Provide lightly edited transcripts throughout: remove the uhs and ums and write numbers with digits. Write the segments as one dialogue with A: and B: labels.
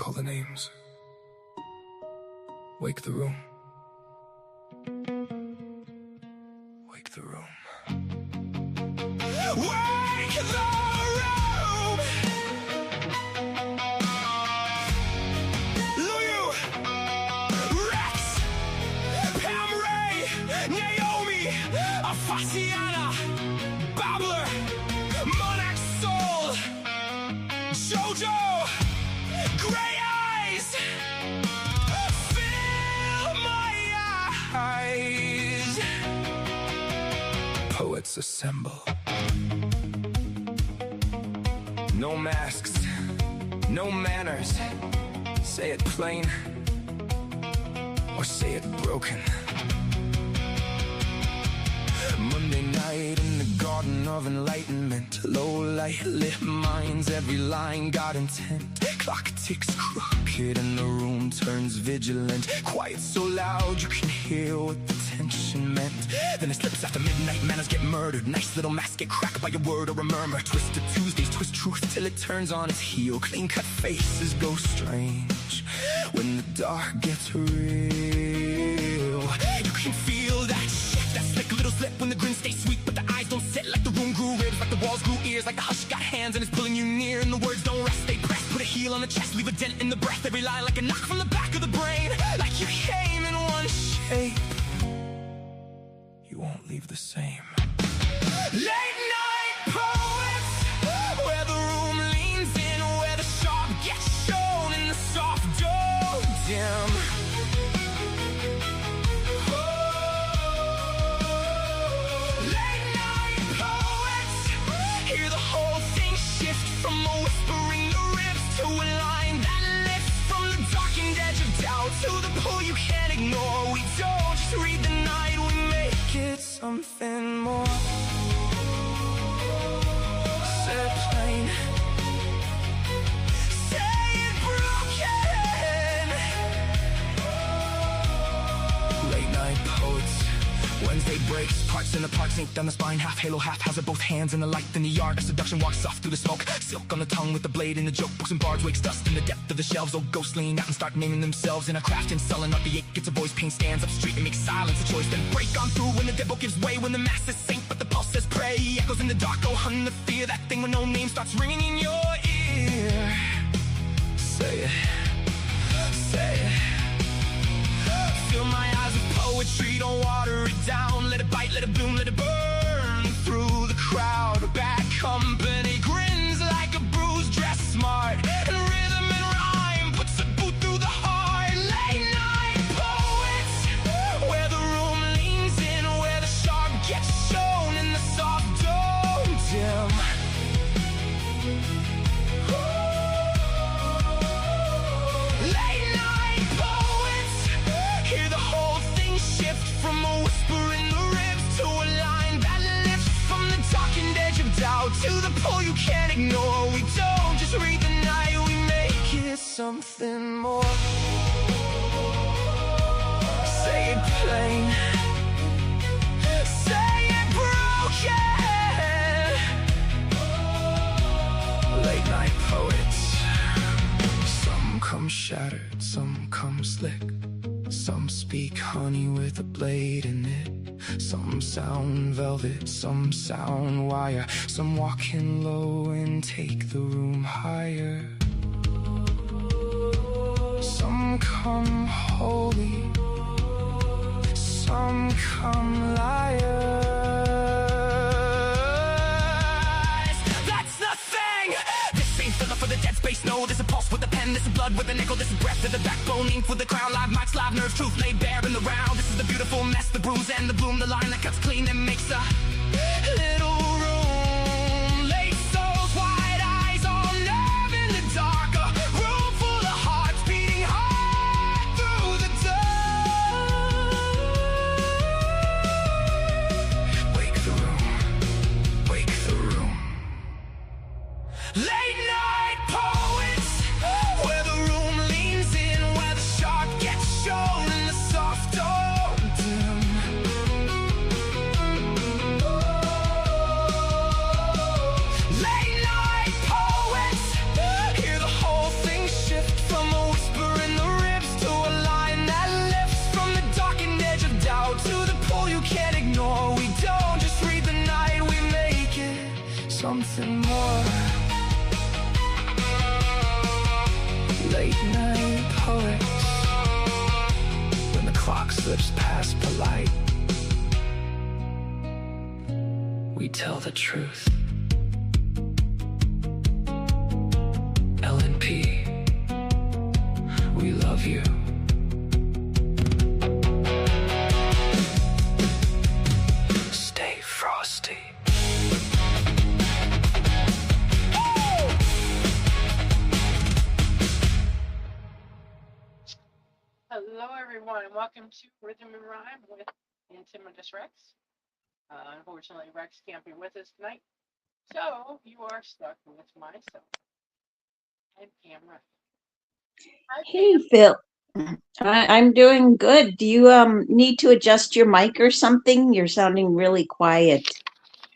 A: Call the names. Wake the room. Wake the room. Wake the room! Rex, Pam Ray, Naomi, Afasiana, Babbler, Monarch Soul, Jojo, Grey Eyes, fill my eyes. Poets assemble. No masks, no manners. Say it plain, or say it broken. Monday night in the garden of enlightenment. Low light lit minds, every line got intent. Clock ticks crooked and the room turns vigilant. Quiet so loud you can hear what the tension meant. Then it slips after midnight, manners get murdered. Nice little masks get cracked by a word or a murmur. Twisted Tuesdays twist truth till it turns on its heel. Clean cut faces go strange when the dark gets real. You can feel that shit, that slick little slip when the grin stays sweet, but the eyes don't sit. Like the room grew ribs, like the walls grew ears, like the hush got hands and it's pulling you near, and the words don't rest, they press. Put a heel on the chest, leave a dent in the breath. Every line like a knock from the back of the brain. Like you came in one shape, you won't leave the same. Late night poets, where the room leans in, where the sharp gets shown in the soft dough dim. Late night poets, hear the whole thing shift from a whisper in the ribs to a line that lifts from the darkened edge of doubt to the pull you can't ignore. We don't just read the night, we make it something more. Say it plain, say it broken. Late night poets, Wednesday breaks, parts in the parks, ink down the spine, half halo, half hazard, both hands in the light. In the yard, a seduction walks soft through the smoke. Silk on the tongue with the blade in the joke. Books and bards wakes dust in the depth of the shelves. Old ghosts lean out and start naming themselves in a craft and sullen up the ache. Gets a voice, pain stands up straight and makes silence a choice. Then break on through when the devil gives way, when the masses sink but the pulse says pray. Echoes in the dark, oh hun, the fear, that thing when no name starts ringing in your ear. Say it, say it. Fill my eyes with poetry, don't water it down. Let it bite, let it bloom, let it burn through the crowd. Bad company grins like a bruise, dressed smart, and rhythm and rhyme puts a boot through the heart. Late night poets, where the room leans in, where the sharp gets shown in the soft dome dim. Late night poets, hear the whole thing shift from a whisper in the ribs to a line that lifts from the darkened edge of doubt to the pull you can't ignore. We don't just read the night, we make it something more. Say it plain, say it broken. Late night poets, some come shattered, some come slick. Some speak honey with a blade in it. Some sound velvet, some sound wire. Some walk in low and take the room higher. Some come holy, some come liars. That's the thing! This ain't filler for the dead space, no. There's a pulse with a pen, this is blood with a nickel, this is breath to the backbone, ink with the crown. Live mics, live nerves, truth laid bare in the round. This is the beautiful mess, the bruise and the bloom, the line that cuts clean and makes a little room. Late souls, wide eyes, all nerve in the dark. A room full of hearts beating hard through the dark. Wake the room, wake the room. Late night poets, where the room leans in, where the sharp gets shown in the soft dim. night poets. When the clock slips past polite, we tell the truth. LNP, we love you. Stay frosty.
B: Hello, everyone, and welcome to Rhythm and Rhyme with IntimidusRex. Unfortunately, Rex can't be with us tonight, so you are stuck with myself and Pam. Hi,
C: Hey,
B: Pam.
C: Phil. I'm doing good. Do you need to adjust your mic or something? You're sounding really quiet.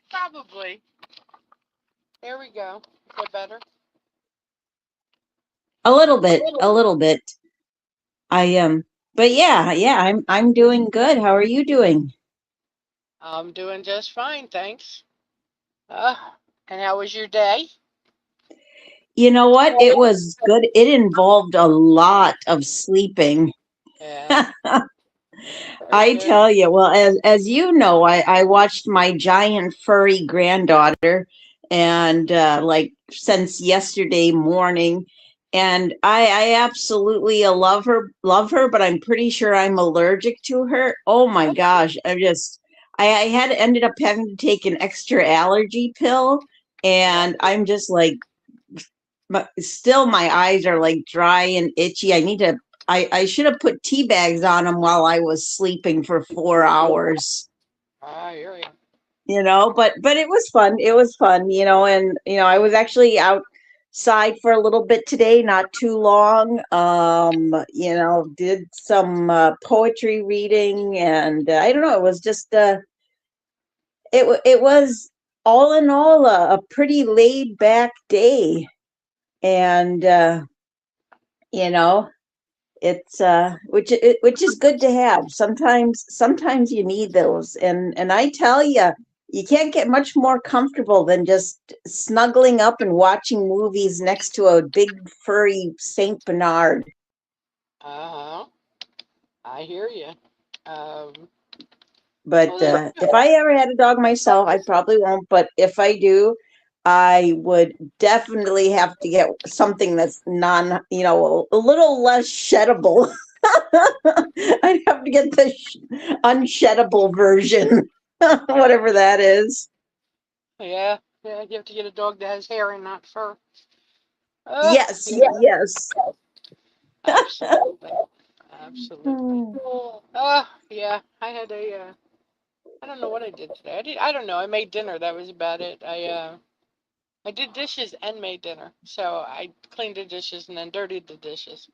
B: Probably. There we go. Is that better?
C: A little bit, a little bit. But yeah, I'm doing good. How are you doing?
B: I'm doing just fine, thanks. Uh, and how was your day?
C: You know what? It was good. It involved a lot of sleeping.
B: Yeah, very
C: I
B: good.
C: tell you, well, as you know, I watched my giant furry granddaughter, and like since yesterday morning, and I absolutely love her, but I'm pretty sure I'm allergic to her. Oh my gosh, I had ended up having to take an extra allergy pill,
B: Yeah.
C: and I'm just like still my eyes are like dry and itchy. I should have put tea bags on them while I was sleeping for 4 hours,
B: I hear you.
C: but it was fun. It was fun, and I was actually outside for a little bit today, not too long. Did some poetry reading, and I don't know, it was just it was all in all a pretty laid back day, and you know it's which is good to have. Sometimes you need those, and I tell you, you can't get much more comfortable than just snuggling up and watching movies next to a big furry Saint Bernard.
B: Uh-huh. I hear you. Um,
C: But
B: well,
C: if I ever had a dog myself, I probably won't, but if I do, I would definitely have to get something that's a little less sheddable. I'd have to get the unsheddable version, whatever that is.
B: yeah, you have to get a dog that has hair and not fur.
C: Yes,
B: Yeah,
C: yes.
B: absolutely. Absolutely.
C: Hmm.
B: Yeah, I had I don't know what I did today. I don't know. I made dinner. That was about it. I did dishes and made dinner. So I cleaned the dishes and then dirtied the dishes.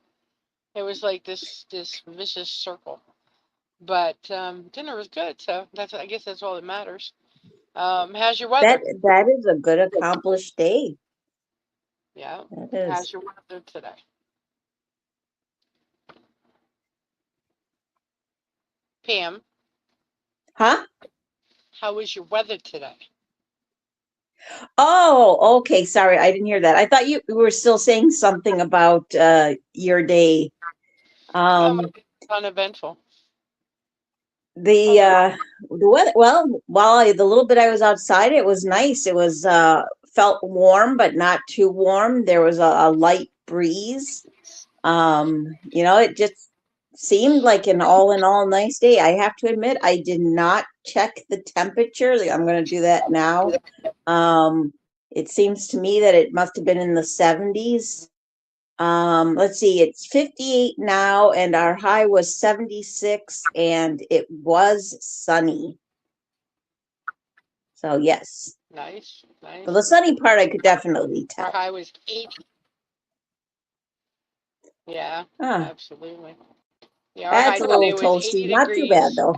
B: It was like this vicious circle. But dinner was good, so I guess that's all that matters. How's your
C: That
B: weather?
C: that is a good accomplished day.
B: Yeah.
C: That is.
B: How's your weather today? Pam,
C: Huh?
B: how was your weather today?
C: Oh, okay. Sorry, I didn't hear that. I thought you were still saying something about your day.
B: Oh, my
C: Um,
B: goodness, uneventful.
C: the
B: Uneventful.
C: uh, the weather. Well, the little bit I was outside, it was nice. It was felt warm, but not too warm. There was a light breeze. It just seemed like an all in all nice day. I have to admit, I did not check the temperature. I'm going to do that now. It seems to me that it must have been in the 70s. Let's see, it's 58 now, and our high was 76, and it was sunny. So, yes.
B: Nice,
C: For the
B: nice.
C: sunny part, I could definitely
B: Our
C: tell.
B: high was 80. Yeah,
C: Ah,
B: absolutely. Yeah, our
C: that's
B: high
C: a little
B: today was
C: toasty.
B: 80
C: Not too bad,
B: degrees.
C: though.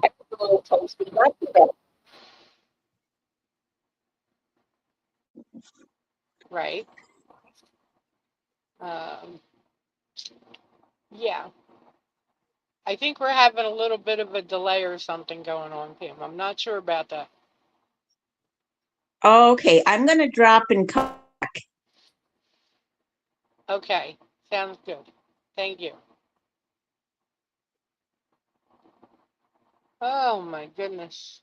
B: Right. Um, yeah. I think we're having a little bit of a delay or something going on, Pam. I'm not sure about that.
C: Okay, I'm going to drop and come.
B: Okay, sounds good. Thank you. Oh my goodness.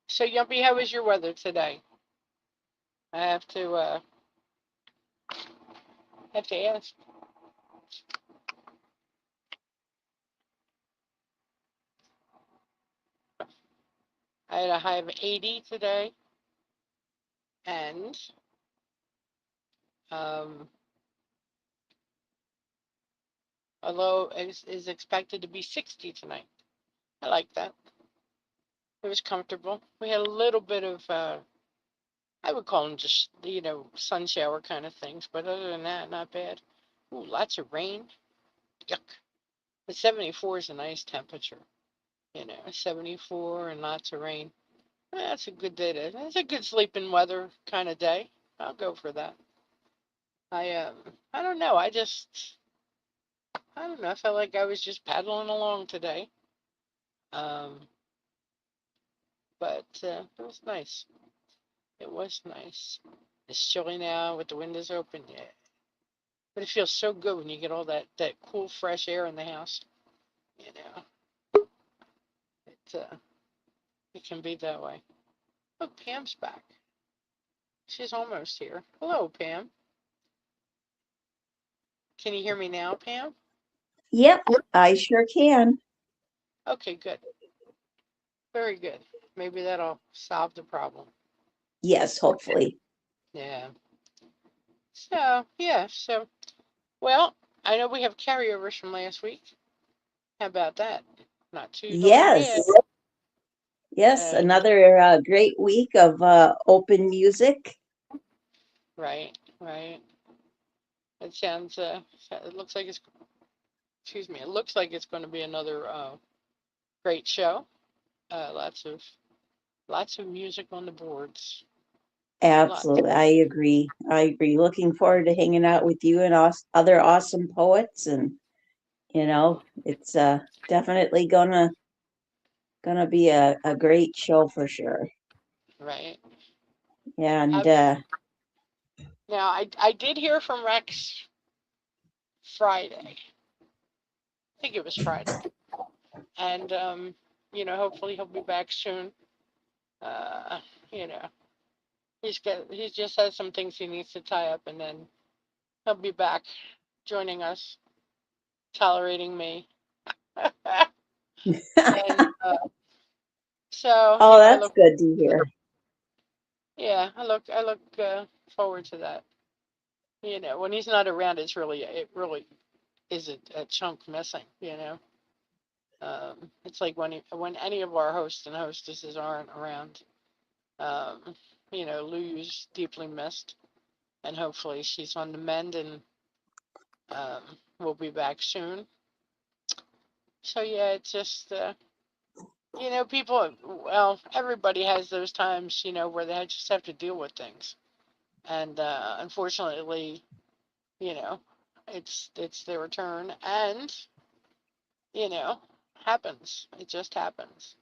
B: So Yumpy, how was your weather today? I have to ask. I had a high of 80 today, and although it is expected to be 60 tonight. I like that. It was comfortable. We had a little bit of I would call them just, sun shower kind of things, but other than that, not bad. Ooh, lots of rain. Yuck. But 74 is a nice temperature. 74 and lots of rain. That's a good day that's a good sleeping weather kind of day. I'll go for that. I don't know. I don't know. I felt like I was just paddling along today. But it was nice. It was nice. It's chilly now with the windows open. Yeah. But it feels so good when you get all that cool, fresh air in the house. It can be that way. Oh, Pam's back. She's almost here. Hello, Pam. Can you hear me now, Pam?
C: Yep, I sure can.
B: Okay, good. Very good. Maybe that'll solve the problem.
C: Yes, hopefully.
B: Yeah. So, well, I know we have carryovers from last week. How about that? Not too darn
C: Yes.
B: bad.
C: Yes, another great week of open music.
B: Right. It sounds, it looks like it looks like it's going to be another great show. Lots of music on the boards.
C: Absolutely. I agree. Looking forward to hanging out with you and other awesome poets. And, it's definitely gonna be a great show for sure.
B: Right.
C: And
B: now I did hear from Rex Friday. I think it was Friday. And hopefully he'll be back soon. Uh, you know, he's just has some things he needs to tie up, and then he'll be back joining us, tolerating me. And so
C: oh, that's good to hear.
B: Yeah, I look forward to that. When he's not around, it really is a chunk missing. It's like when any of our hosts and hostesses aren't around. Lou's deeply missed, and hopefully she's on the mend, and we'll be back soon. So yeah, it's just people. Well, everybody has those times, where they just have to deal with things, and unfortunately, it's their turn, and happens. It just happens.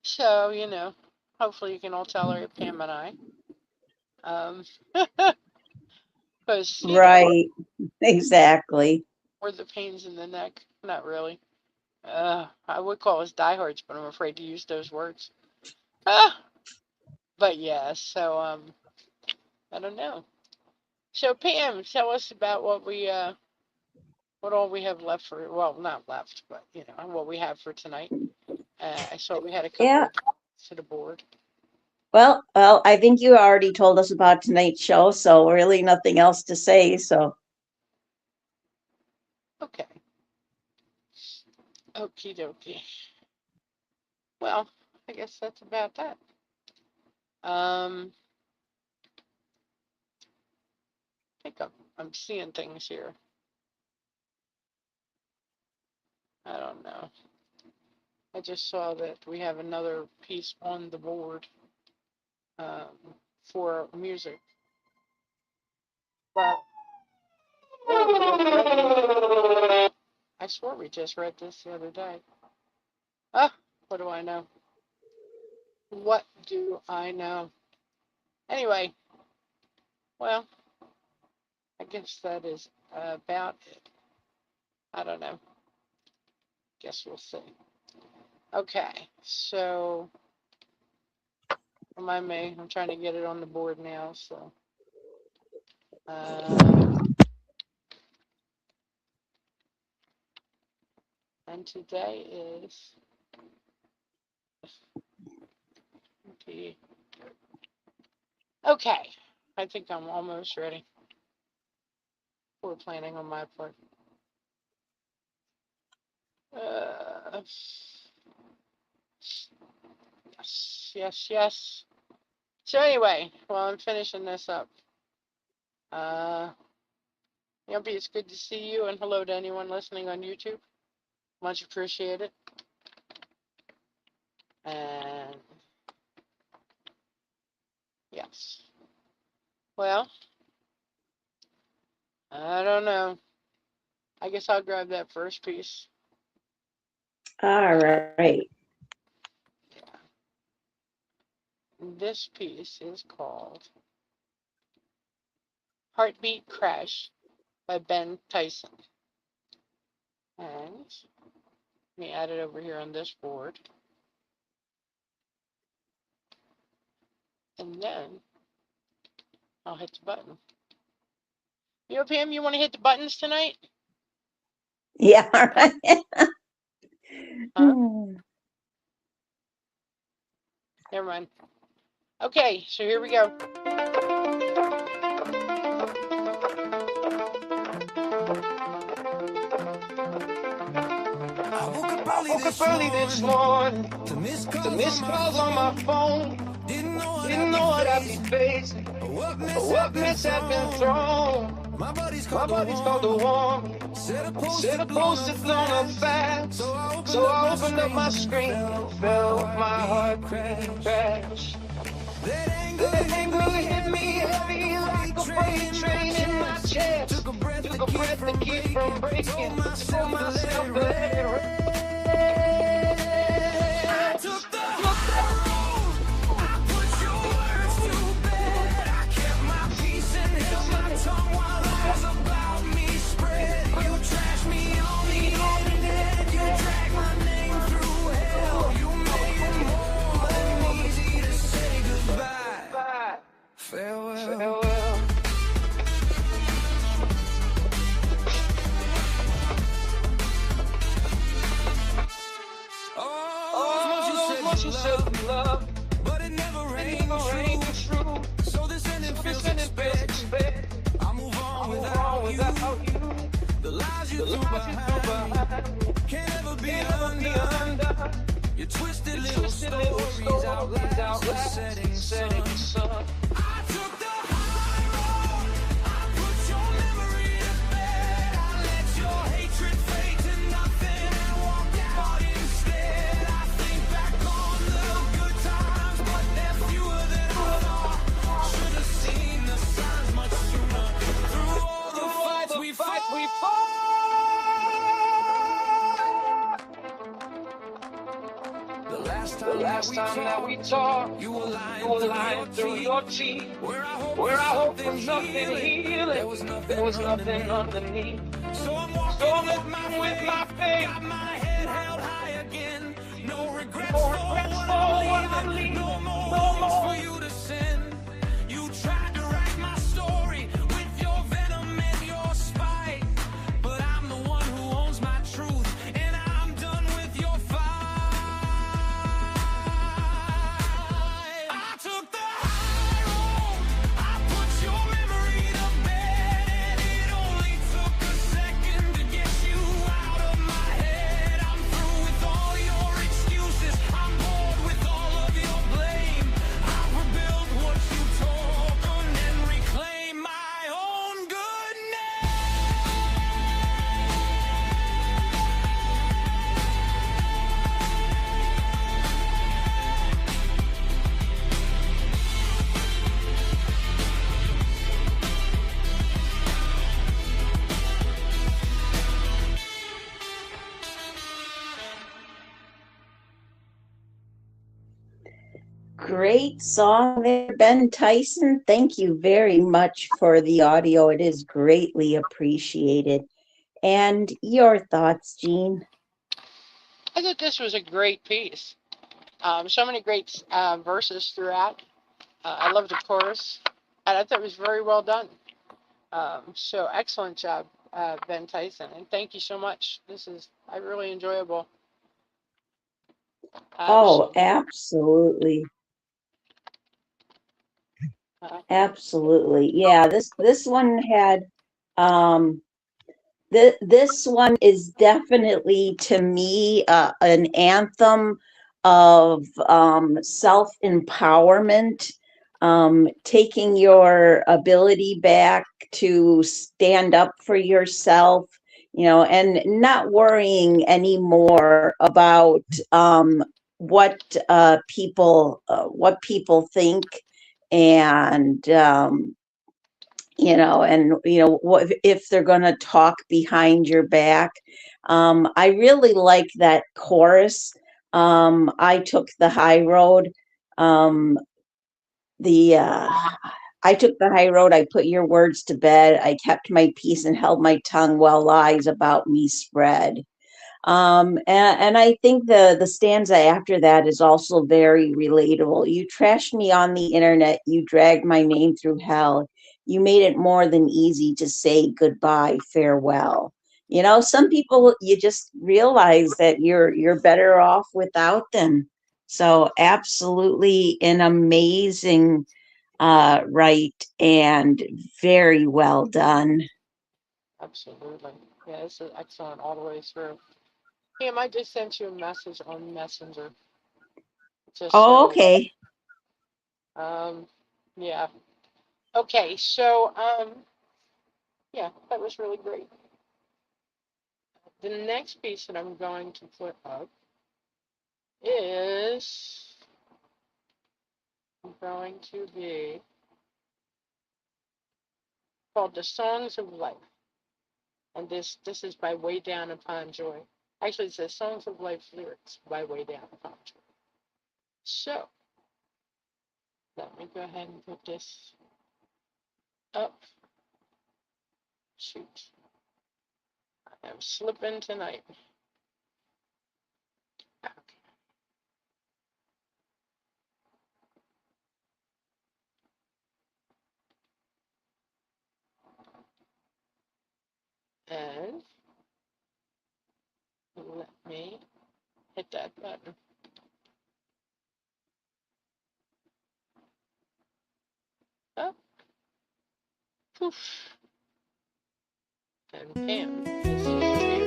B: So hopefully you can all tolerate Pam and I. Because
C: Right. Exactly.
B: we're the pains in the neck. Not really. I would call us diehards, but I'm afraid to use those words. But yeah, so I don't know. So Pam, tell us about what all we have left for. Well, not left, but what we have for tonight. I saw we had a couple of to the board.
C: Well, I think you already told us about tonight's show, so really nothing else to say. So.
B: Okay. Okie dokie. Well, I guess that's about that. I think I'm seeing things here. I don't know. I just saw that we have another piece on the board for music. But I swore we just read this the other day. What do I know? What do I know? Anyway, well, I guess that is about it. I don't know. Guess we'll see. Okay, so remind me, I'm trying to get it on the board now, so and today is okay. I think I'm almost ready. Poor planning on my part. Yes. So anyway, while I'm finishing this up, Yumpy, it's good to see you, and hello to anyone listening on YouTube. Much appreciated. And yes. Well, I don't know. I guess I'll grab that first piece.
C: All right.
B: Yeah. This piece is called Heartbeat Crash by Ben Tyson. And let me add it over here on this board. And then I'll hit the button. You Pam, you want to hit the buttons tonight?
C: Yeah, all right.
B: Huh? Never mind. Okay, so here we go.
A: I woke up early this morning to miss calls on my phone. Didn't know what I'd be facing, or what mess had been thrown. My buddies called to warn me. Said a post had blown up fast. So I opened up my screen and felt my heart crash. That anger hit me heavy like a freight train in my chest. Took a breath to keep from breaking. Told myself to let it rest. I took the high road. I put your words to bed. I kept my peace and held my tongue while lies about me spread. You trashed me on the internet. You dragged my name through hell. You made it more than easy to say goodbye. Farewell. You said you love, but it never rained true. So this ending feels expect. I move on without you. The lies you threw behind can't ever be undone. Your twisted little stories outlast the setting sun. I took the high road. I put your memory to bed. I let your hatred fade to nothing and walked out instead. I think back on the good times, but they're fewer than I thought. Should have seen the signs much sooner. Through all the fights we fought. The last time that we talked, you were lying through your teeth. Where I hope for nothing healing, there was nothing underneath. So I'm walking with my faith, got my head held high again. No regrets for what I'm leaving, no more for you to sin. You tried to write my story with your venom and your spite, but I'm the one who owns my truth, and I'm done with your fight. I took the high road, I put your memory to bed, and it only took a second to get you out of my head. I'm through with all your excuses, I'm bored with all of your blame. I'll rebuild what you tore and reclaim my own good name.
C: Great song there, Ben Tyson. Thank you very much for the audio. It is greatly appreciated. And your thoughts, Jean?
B: I thought this was a great piece. So many great verses throughout. I loved the chorus, and I thought it was very well done. So excellent job, Ben Tyson, and thank you so much. This is really enjoyable.
C: Oh, absolutely. Absolutely. Yeah, this one had this one is definitely to me an anthem of self-empowerment, taking your ability back to stand up for yourself, and not worrying anymore about what people think, and what if they're going to talk behind your back. I really like that chorus. I took the high road. The I took the high road. I put your words to bed. I kept my peace and held my tongue while lies about me spread. And I think the stanza after that is also very relatable. You trashed me on the internet. You dragged my name through hell. You made it more than easy to say goodbye, farewell. Some people, you just realize that you're better off without them. So absolutely an amazing write, and very well done.
B: Absolutely. Yeah, this is excellent all the way through. Pam, I just sent you a message on Messenger. Just
C: Oh,
B: so
C: okay.
B: yeah. Okay, so yeah, that was really great. The next piece that I'm going to put up is going to be called The Songs of Life. And this is by Way Down Upon Joy. Actually, it says Songs of Life lyrics by Way Down Upon Joy. So, let me go ahead and put this up. Shoot. I am slipping tonight. Okay. And let me hit that button. Oh, poof. And Pam disappeared.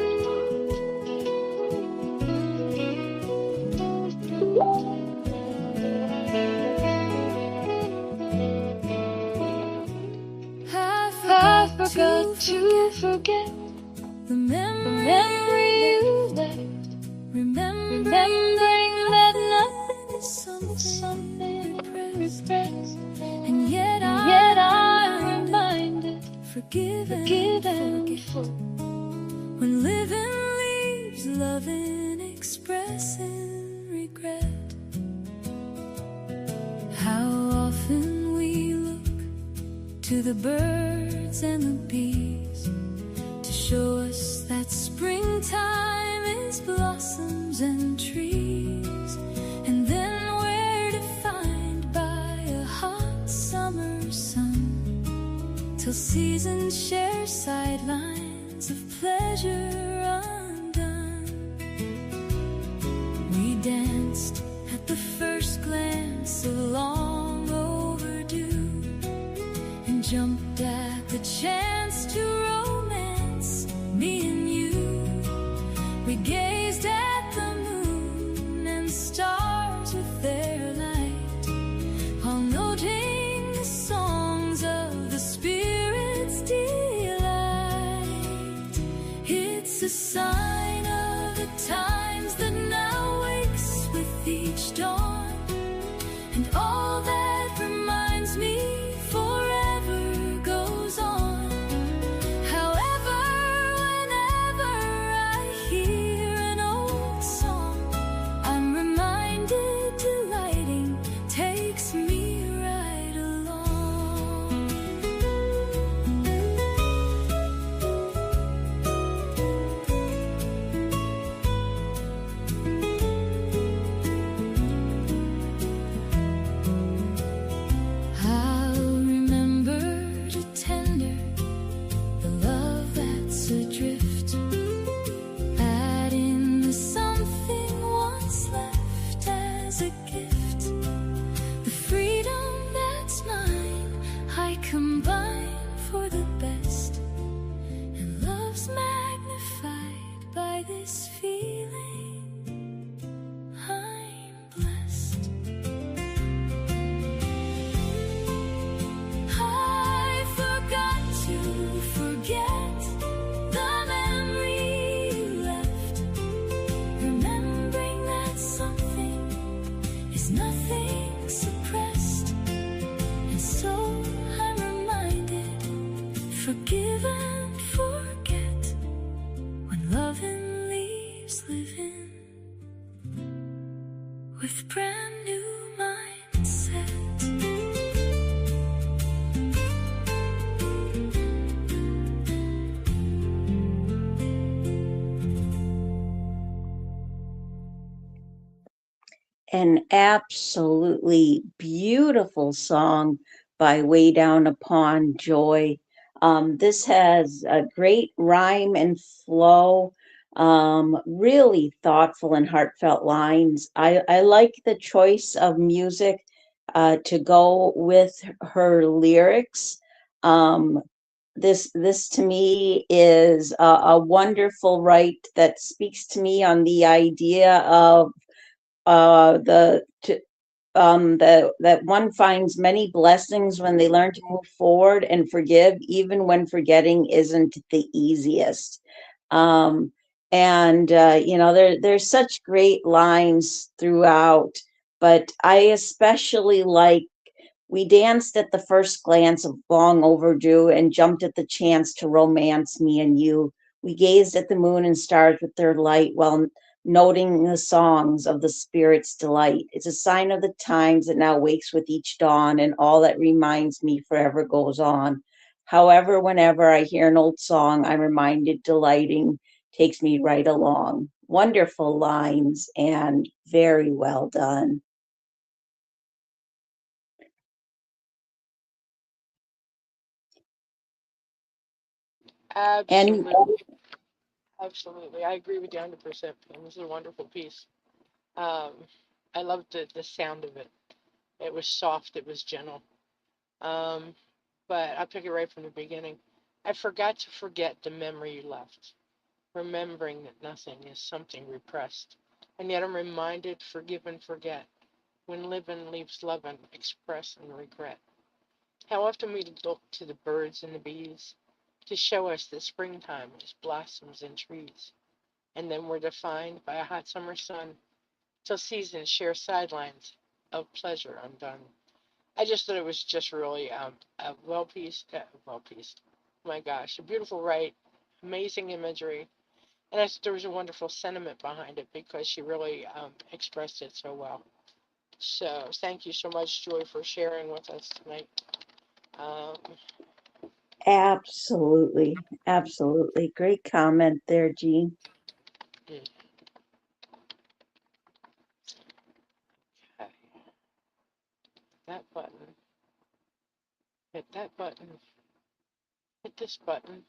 A: I forgot to forget the memory you left. Remembering that nothing is something repressed. And yet I'm reminded, forgiven. When living leaves loving, expressing regret. How often we look to the birds and the bees to show us that springtime is blossoms and trees, and then we're defined by a hot summer sun, till seasons share sidelines of pleasure undone. We danced at the first glance so long overdue, and jumped at the chance to romance me and you. We gazed at the moon and stars with their light, while noting the songs of the spirit's delight. It's a sign of the times that now wakes with each dawn, and all that reminds me forever goes on. However, whenever I hear an old song, I'm reminded delighting takes me right along. lives living with brand new mindsets.
C: An absolutely beautiful song by Way Down Upon Joy. This has a great rhyme and flow, really thoughtful and heartfelt lines. I like the choice of music to go with her lyrics. This to me is a wonderful write that speaks to me on the idea of that one finds many blessings when they learn to move forward and forgive, even when forgetting isn't the easiest. There's such great lines throughout, but I especially like, we danced at the first glance of long overdue and jumped at the chance to romance me and you. We gazed at the moon and stars with their light while noting the songs of the spirit's delight. It's a sign of the times that now wakes with each dawn, and all that reminds me forever goes on. However, whenever I hear an old song, I'm reminded delighting takes me right along. Wonderful lines and very well done.
B: Absolutely. Absolutely. I agree with you 100%. This is a wonderful piece. Um, I loved the sound of it. It was soft, it was gentle. Um, but I'll pick it right from the beginning. I forgot to forget the memory you left, remembering that nothing is something repressed. And yet I'm reminded, forgive and forget, when living leaves loving, express and regret. How often we look to the birds and the bees to show us that springtime is blossoms and trees, and then we're defined by a hot summer sun till seasons share sidelines of pleasure undone. I just thought it was just really a well-pieced. Oh my gosh, a beautiful write, amazing imagery, and there was a wonderful sentiment behind it because she really expressed it so well. So thank you so much, Joy, for sharing with us tonight. Um,
C: Absolutely. Great comment there, Jean.
B: okay. That button. Hit that button. Hit this button.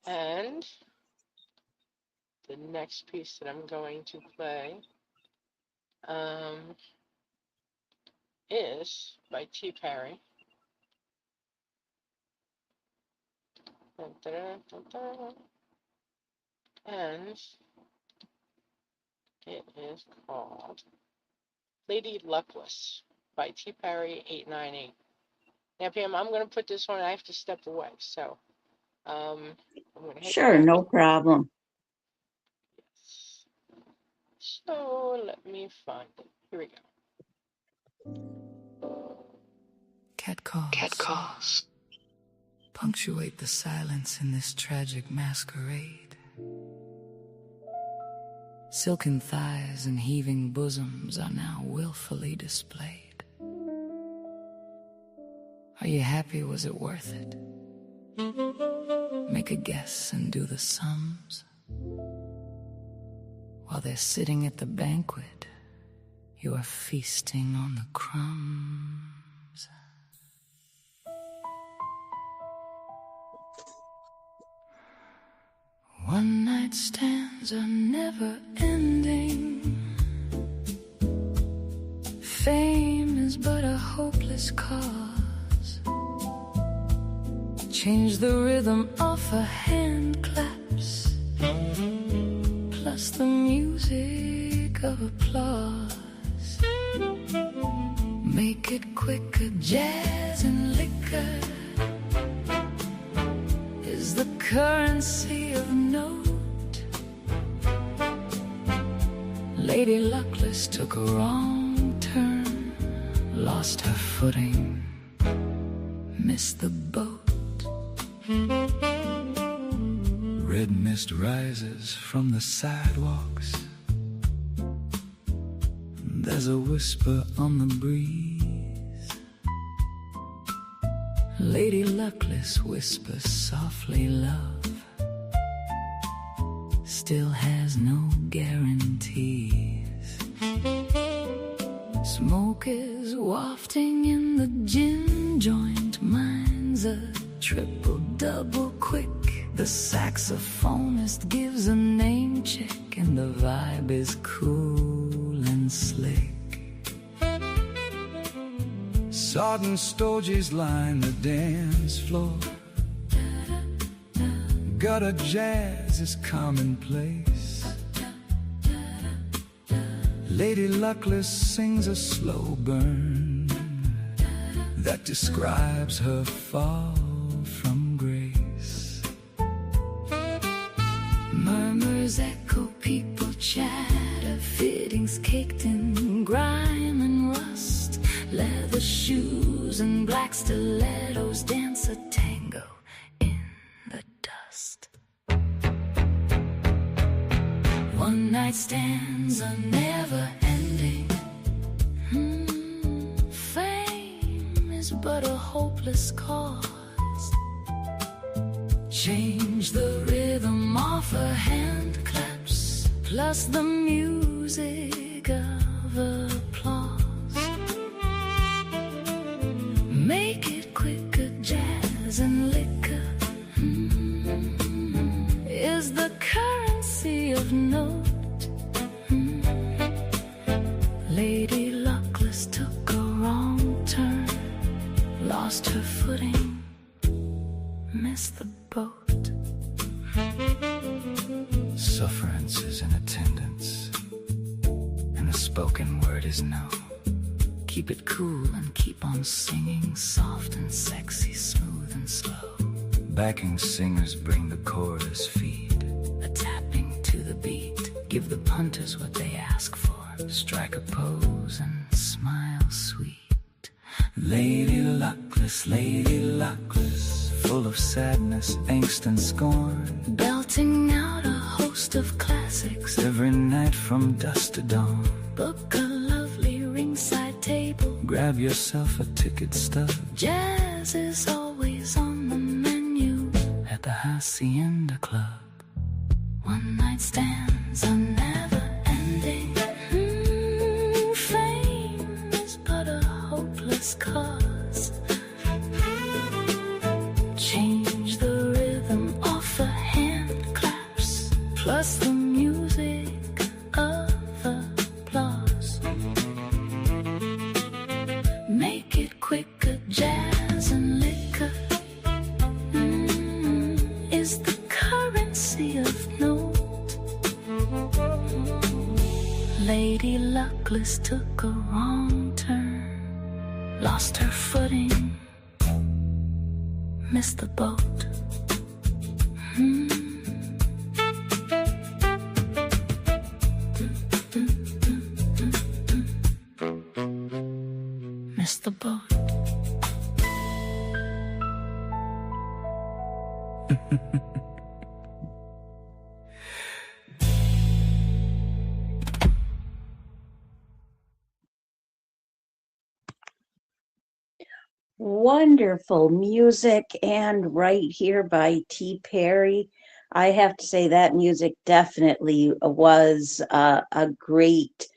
B: And the next piece that I'm going to play um, is by T. Perry. Dun, dun, dun, dun. And it is called Lady Luckless by T. Perry 898. Now, Pam, I'm going to put this on. I have to step away. So I'm going to hit
C: Sure,
B: back.
C: no problem.
B: Yes. So let me find it. Here we go.
A: Cat calls punctuate the silence in this tragic masquerade. Silken thighs and heaving bosoms are now willfully displayed. Are you happy? Was it worth it? Make a guess and do the sums. While they're sitting at the banquet, you are feasting on the crumbs. One night stands are never ending. Fame is but a hopeless cause. Change the rhythm of her hand claps, plus the music of applause. Make it quicker, jazz and liquor is the currency of note. Lady Luckless took a wrong turn, lost her footing, missed the boat. Red mist rises from the sidewalks. There's a whisper on the breeze. Lady Luckless whispers softly, love still has no guarantees. Smoke is wafting in the gin joint. Mine's a triple-double quick. The saxophonist gives a name check, and the vibe is cool and slick. Sodden stogies line the dance floor. Gutter jazz is commonplace. Lady Luckless sings a slow burn that describes her fall from grace. Murmurs echo, people chatter, fittings caked in grime and rust. Leather shoes and black stilettos dance a tango in the dust. One night stands are never ending. Fame is but a hopeless cause. Change the rhythm of her hand claps, plus the music of applause. Make it quicker, jazz and liquor is the currency of note. Lady Luckless took a wrong turn, lost her footing, missed the boat. Sufferance is in attendance, and the spoken word is no. Keep it cool and keep on singing, soft and sexy, smooth and slow. Backing singers bring the chorus feed, a tapping to the beat. Give the punters what they ask for. Strike a pose and smile sweet. Lady Luckless, full of sadness, angst and scorn, belting out a host of classics every night from dusk to dawn. Book a lovely ringside table, grab yourself a ticket stub. Jazz is always on the menu at the Hacienda Club. One night stands are never ending. Fame is but a hopeless cause. Change the rhythm of the hand claps, plus the music of applause. Make it quicker, jazz and liquor is the currency of note. Lady Luckless took a wrong turn, lost her footing, missed the boat. Missed the boat.
C: Wonderful music, and right here by T. Perry. I have to say that music definitely was a great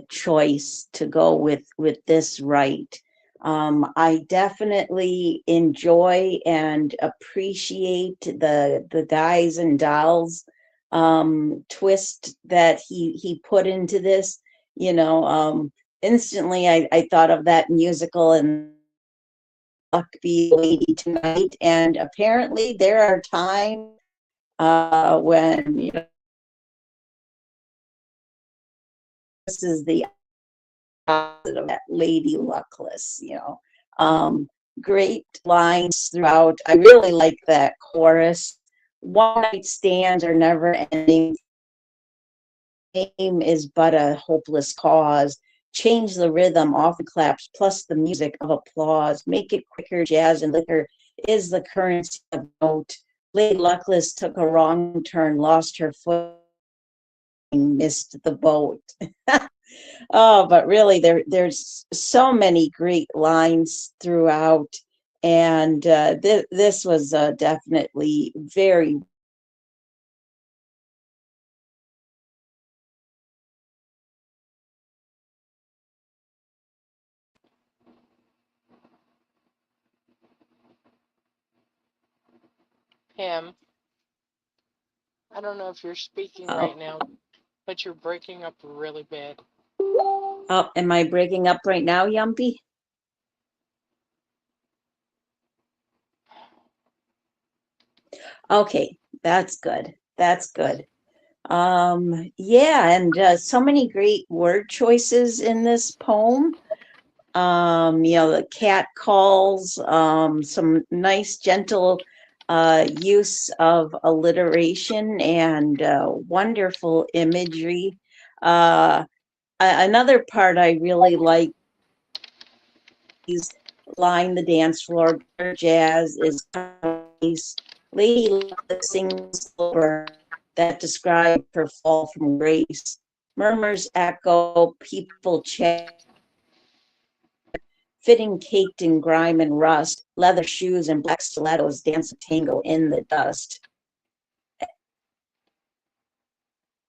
C: choice to go with this right. I definitely enjoy and appreciate the Guys and Dolls twist that he put into this. You know, instantly I thought of that musical and Luck Be Lady Tonight, and apparently there are times when, you know, this is the opposite of that Lady Luckless, you know. Great lines throughout. I really like that chorus. One night stands are never ending. Fame is but a hopeless cause. Change the rhythm, often claps, plus the music of applause. Make it quicker, jazz and liquor is the currency of note. Lady Luckless took a wrong turn, lost her foot, missed the boat. Oh, but really, there's so many great lines throughout, and this was definitely very.
B: Pam, I don't know if you're speaking
C: Oh,
B: right now, but you're breaking up really bad.
C: oh, am I breaking up right now, Yumpy? Okay, that's good. That's good. Yeah, and so many great word choices in this poem. The cat calls, some nice, gentle use of alliteration and wonderful imagery. Another part I really like is line the dance floor, jazz is nice. Lady Luck sings over that describe her fall from grace. Murmurs echo, people chat, fitting caked in grime and rust, leather shoes and black stilettos dance a tango in the dust.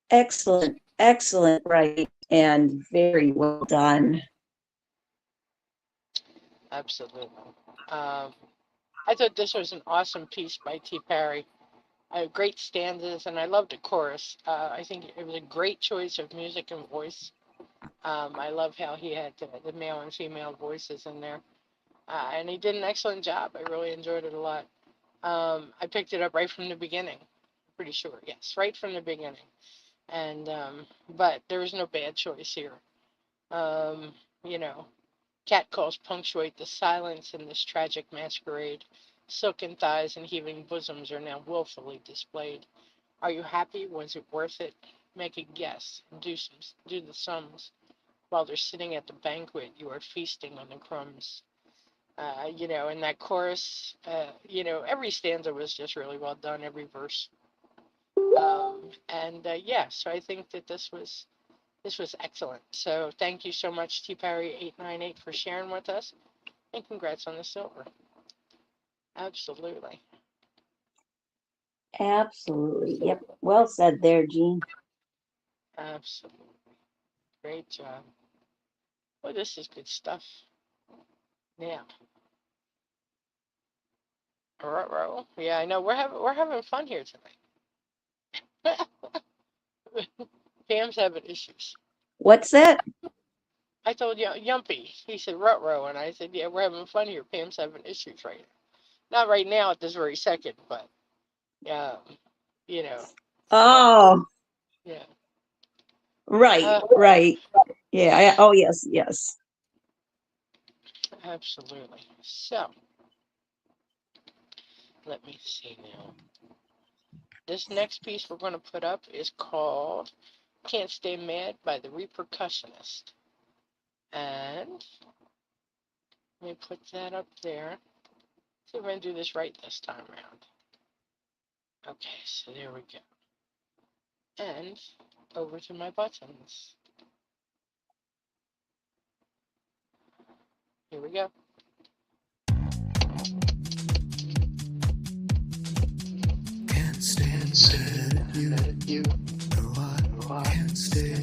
C: Excellent, excellent writing and very well done.
B: Absolutely. I thought this was an awesome piece by T. Parry. Great stanzas, and I loved the chorus. I think it was a great choice of music and voice. I love how he had the male and female voices in there. And he did an excellent job. I really enjoyed it a lot. I picked it up right from the beginning. Pretty sure, yes, right from the beginning. And but there was no bad choice here. Um, you know, cat calls punctuate the silence in this tragic masquerade. Silken thighs and heaving bosoms are now willfully displayed. Are you happy? Was it worth it? Make a guess. Do the sums. While they're sitting at the banquet, you are feasting on the crumbs. In that chorus, every stanza was just really well done, every verse. So I think that this was excellent. So thank you so much, T Parry 898 for sharing with us, and congrats on the silver. Absolutely.
C: Absolutely. Yep. Well said there, Jean.
B: Absolutely. Great job. Well, this is good stuff. Now, yeah, I know we're having fun here tonight. Pam's having issues.
C: What's that?
B: I told Yumpy. He said row, and I said, yeah, we're having fun here. Pam's having issues right now. Not right now at this very second, but yeah, you know.
C: Oh,
B: Yeah.
C: right, right. Yeah. Oh, yes, yes.
B: Absolutely. So, let me see now. This next piece we're going to put up is called Can't Stay Mad by the Repercussionist. And let me put that up there. See if I can do this right this time around. Okay, so there we go. And over to my buttons. Here we go.
A: Can't stand mad at you. No, I can't stay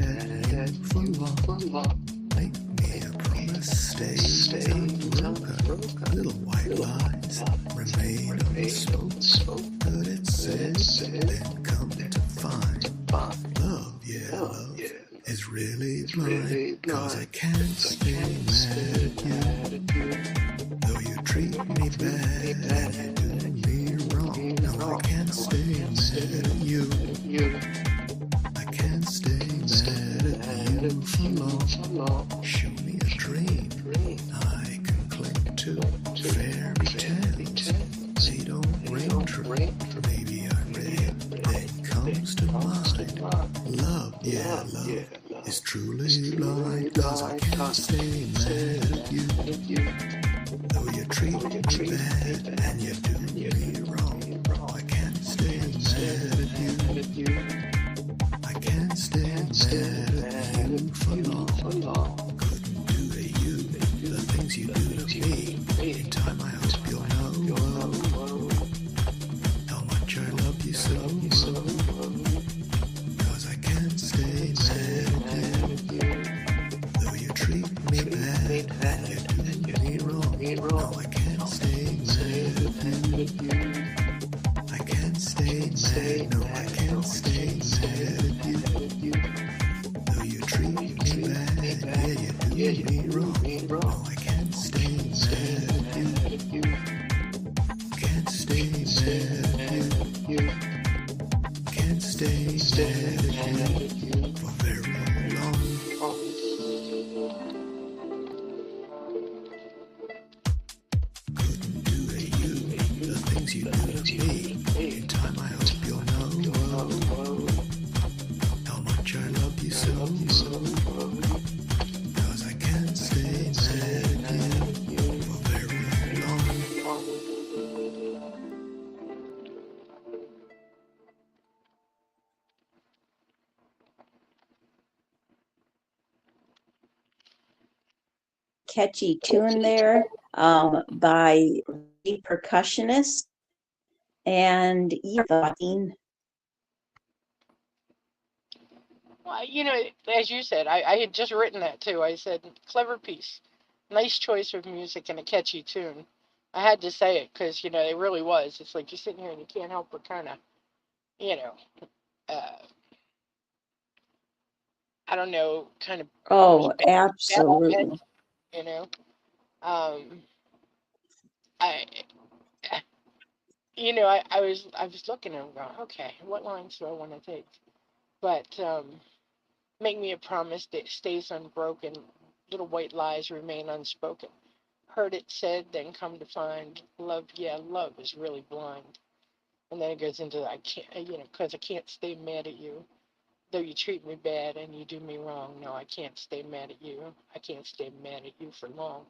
A: mad at you for long. Make me a promise, stay unbroken. Little white lies remain unspoken. But it's said, then come to find love, love is really blind. 'Cause I can't stay mad at you. Though you treat me bad and you do me wrong. No, I can't stay mad at you. I can't stay mad at you for long. Show me a dream I can cling to. Fairy tales, they don't ring true. Maybe I read that comes to mind. Love, love is truly blind. 'Cause I can't stay mad at you. Though you treat me bad and you do me wrong. mad at you for long. Couldn't do to you the things you do to me. In time I hope you'll know how much I love you so. 'Cause I can't stay mad at you. Though you treat me bad and you do me wrong. No, I can't stay mad at you. I can't stay mad, no, I can't stay mad at you. Though you treat me bad, yeah, you do me wrong. No, I can't stay mad at you. Can't stay mad at you. Can't stay mad at you for very long. Couldn't do to you the things you do to me. In time I hope you'll know how much I love you so. 'Cause I can't stay mad at you for very long.
C: Catchy tune there by the percussionist and guqin.
B: Well, you know, as you said, I had just written that too. I said, clever piece, nice choice of music and a catchy tune. I had to say it because, you know, it really was. It's like you're sitting here and you can't help but kind of, you know, uh, I don't know, kind of
C: Oh,
B: almost
C: absolutely.
B: you know. Um, I, you know, I was looking and going, okay, what lines do I want to take? But make me a promise that stays unbroken. Little white lies remain unspoken. Heard it said, then come to find love. Yeah, love is really blind. And then it goes into I can't, you know, because I can't stay mad at you. Though you treat me bad and you do me wrong. No, I can't stay mad at you. I can't stay mad at you for long.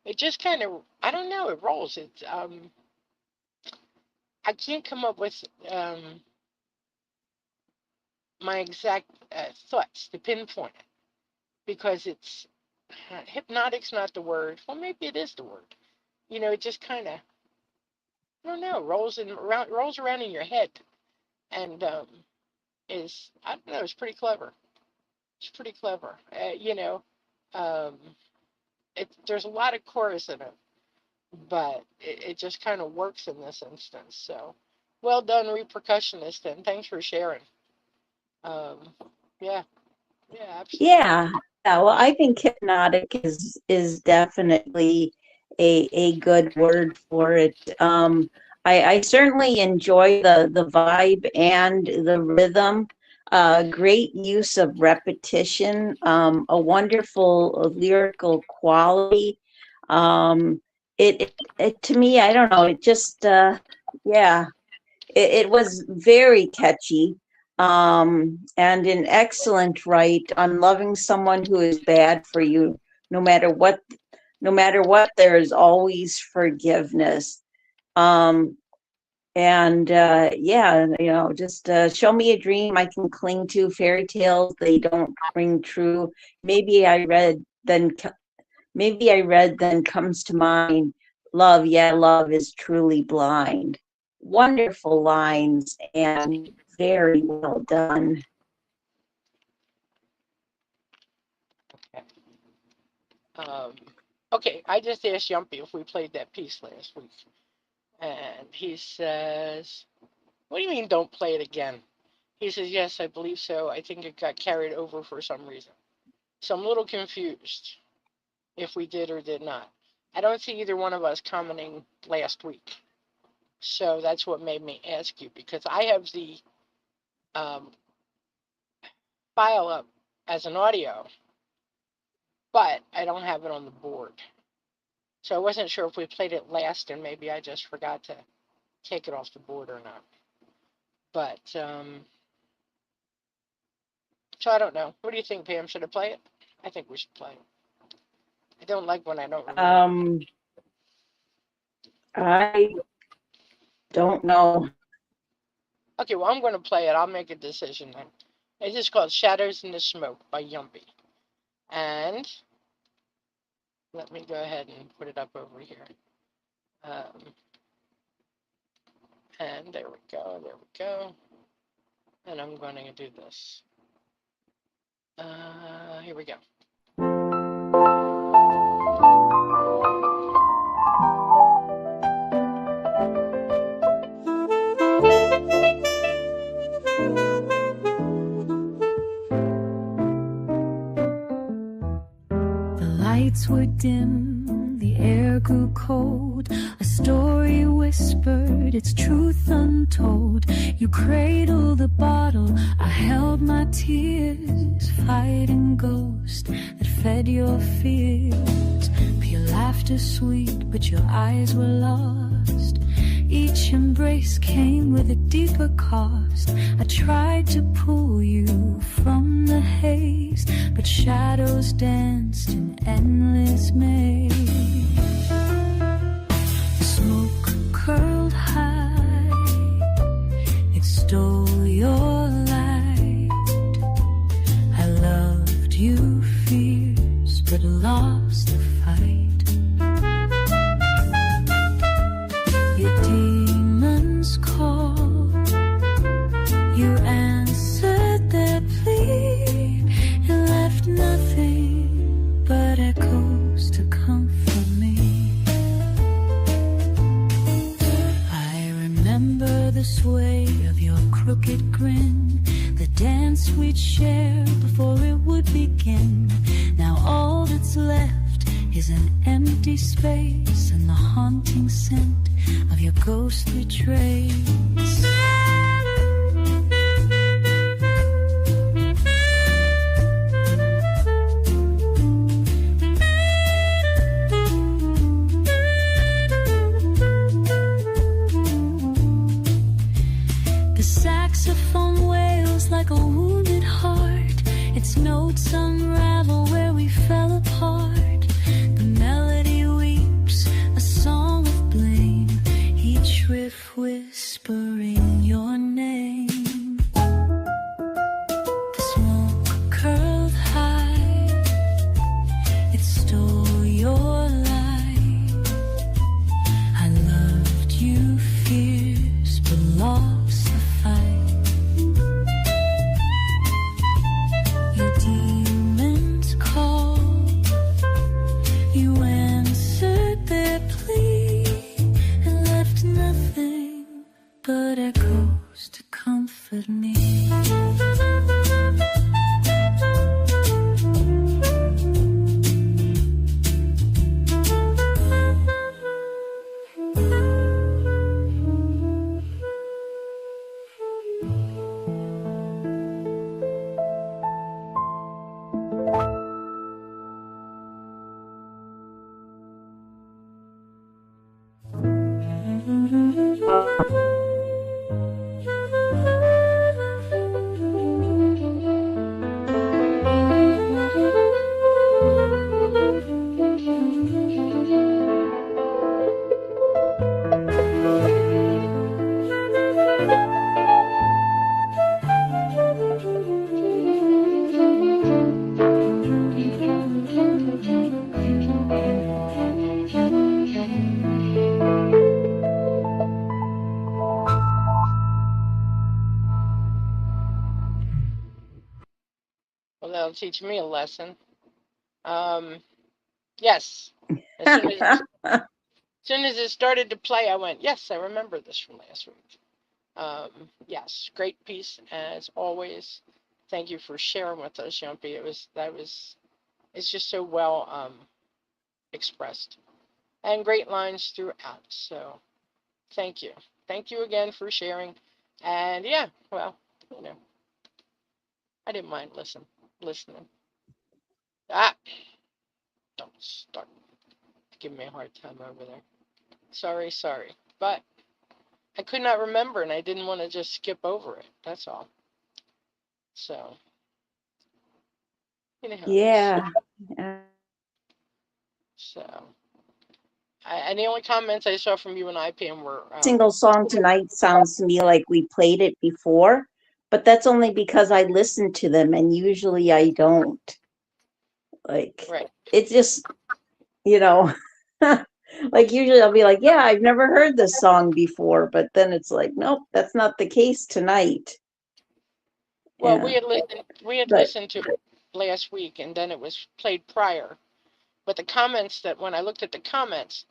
B: It just kind of, I don't know, it rolls. It's I can't come up with my exact thoughts to pinpoint it because it's hypnotic's not the word. Well, maybe it is the word. You know, it just kind of, I don't know, rolls around in your head, and is, I don't know, it's pretty clever. It's pretty clever. You know, um, there's a lot of chorus in it, but it just kind of works in this instance. So, well done, repercussionist, and thanks for sharing. Um, yeah, yeah, absolutely.
C: Yeah. Yeah, well, I think hypnotic is definitely a good word for it. I certainly enjoy the vibe and the rhythm. Great use of repetition. A wonderful lyrical quality. Um, it to me, I don't know. It just yeah. It was very catchy, and an excellent write on loving someone who is bad for you. No matter what, no matter what, there is always forgiveness. Um, and yeah, you know, just show me a dream I can cling to. Fairy tales, they don't ring true. Maybe I read, then maybe I read, then comes to mind. Love, yeah, love is truly blind. Wonderful lines and very well done.
B: Okay. Um, okay, I just asked Yumpy if we played that piece last week, and he says, "What do you mean, don't play it again?" He says, "Yes, I believe so. I think it got carried over for some reason. So I'm a little confused if we did or did not. I don't see either one of us commenting last week. So that's what made me ask you because I have the um, file up as an audio, but I don't have it on the board. So I wasn't sure if we played it last and maybe I just forgot to take it off the board or not. But so I don't know. What do you think, Pam? Should I play it? I think we should play it. I don't like when I don't remember.
C: I don't know.
B: Okay, well, I'm going to play it. I'll make a decision then. It is called Shadows in the Smoke by Yumpy. And let me go ahead and put it up over here. And there we go, there we go. And I'm going to do this. Here we go.
A: Lights were dim, the air grew cold. A story whispered, its truth untold. You cradled the bottle, I held my tears, fighting ghosts that fed your fears. Pure laughter sweet, but your eyes were lost. Each embrace came with a deeper cost. I tried to pull you from the haze, but shadows danced in endless maze. Smoke curled high, it stole your light. I loved you fierce, but lost the fight. Your demons called, you answered their plea, and left nothing but echoes to comfort me. I remember the sway of your crooked grin, the dance we'd share before it would begin. Now all that's left is an empty space and the haunting scent of your ghostly trace. The saxophone wails like a wounded heart, its notes unravel where we fell apart. The melody weeps, a song of blame, each riff whispering your name. The smoke curled high, it stole your light. I loved you fierce, but lost the fight. Your demons called, you answered their plea, and left nothing but echoes to comfort me.
B: Well, that'll teach me a lesson. Yes. As soon as it started to play, I went, yes, I remember this from last week. Yes, great piece as always. Thank you for sharing with us, Yumpy. It's just so well expressed, and great lines throughout. So, thank you again for sharing. And yeah, well, I didn't mind listening. Don't start giving me a hard time over there. Sorry, but I could not remember, and I didn't want to just skip over it. That's all. So,
C: Yeah.
B: So, and the only comments I saw from you and IPM were
C: Single song tonight sounds to me like we played it before, but that's only because I listen to them, and usually I don't. Like,
B: Right.
C: it's just, you know, like usually I'll be like, yeah, I've never heard this song before, but then it's like, nope, that's not the case tonight.
B: Well,
C: Yeah,
B: we had
C: but
B: listened to it last week, and then it was played prior. But the comments that when I looked at the comments,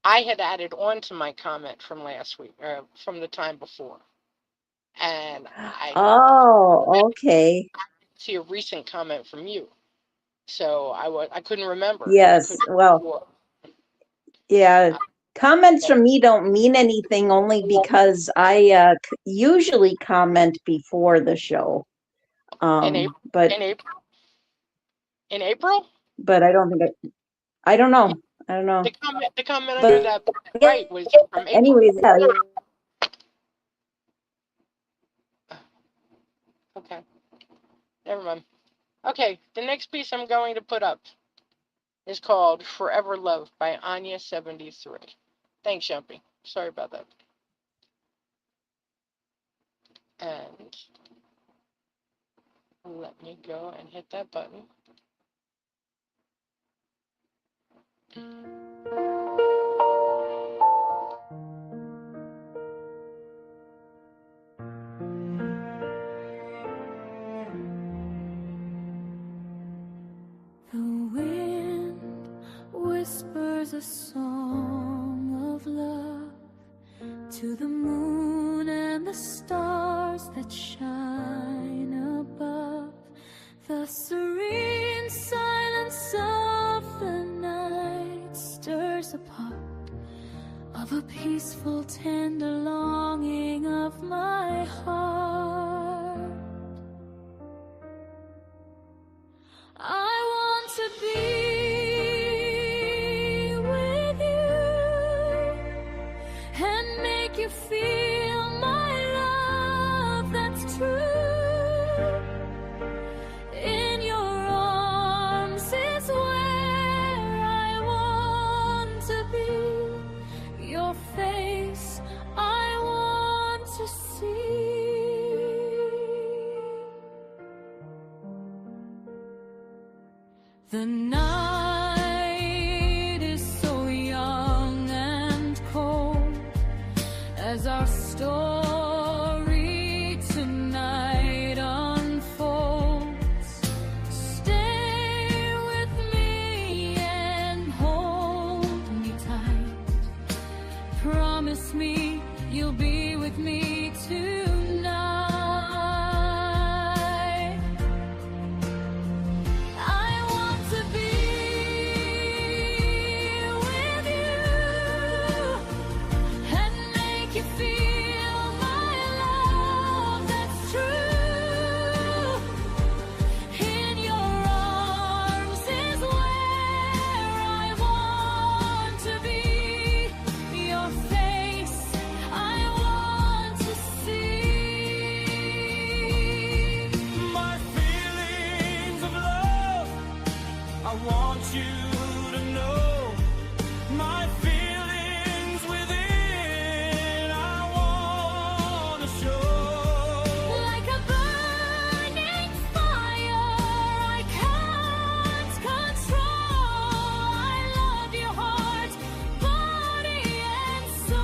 B: I had added on to my comment from last week, from the time before, and I
C: oh, okay.
B: see a recent comment from you. So I couldn't remember. I
C: Yes,
B: couldn't
C: well,
B: before.
C: yeah. Comments from me don't mean anything only because I usually comment before the show.
B: In April,
C: But
B: in April, in April,
C: I don't think I don't
B: yeah,
C: know. I don't know.
B: the comment under
C: But
B: that
C: yeah,
B: right was from April.
C: anyways, yeah,
B: Okay, never mind. Okay, the next piece I'm going to put up is called "Forever Love" by Anya73. Thanks, Jumpy. Sorry about that. And let me go and hit that button.
A: The wind whispers a song of love to the moon and the stars that shine above. The serene silence of the night stirs a part of a peaceful, tender longing of my heart. I want to be with you and make you feel my love that's true. In your arms is where I want to be. Your face I want to see. The night is so young and cold as our story tonight unfolds. Stay with me and hold me tight. Promise me you'll be with me tonight. I want to be with you and make you feel my love that's true. In your arms is where I want to be. Your face I want to see.
D: My feelings of love, I want you to know. My feelings within, I want to show.
A: Like a burning fire, I can't control. I love your heart, body and soul.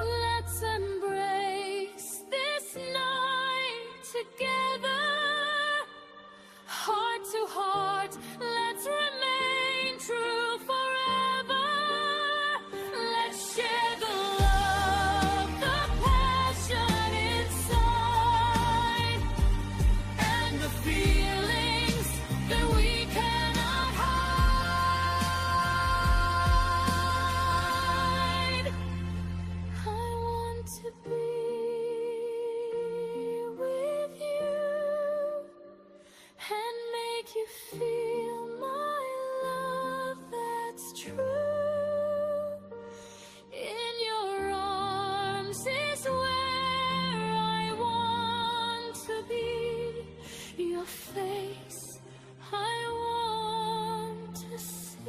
A: Let's embrace this night together, heart to heart. Let's remain true forever. Let's share the love, the passion inside, and the feelings that we cannot hide. I want to be with you and make you feel my love that's true. In your arms is where I want to be. Your face I want to see.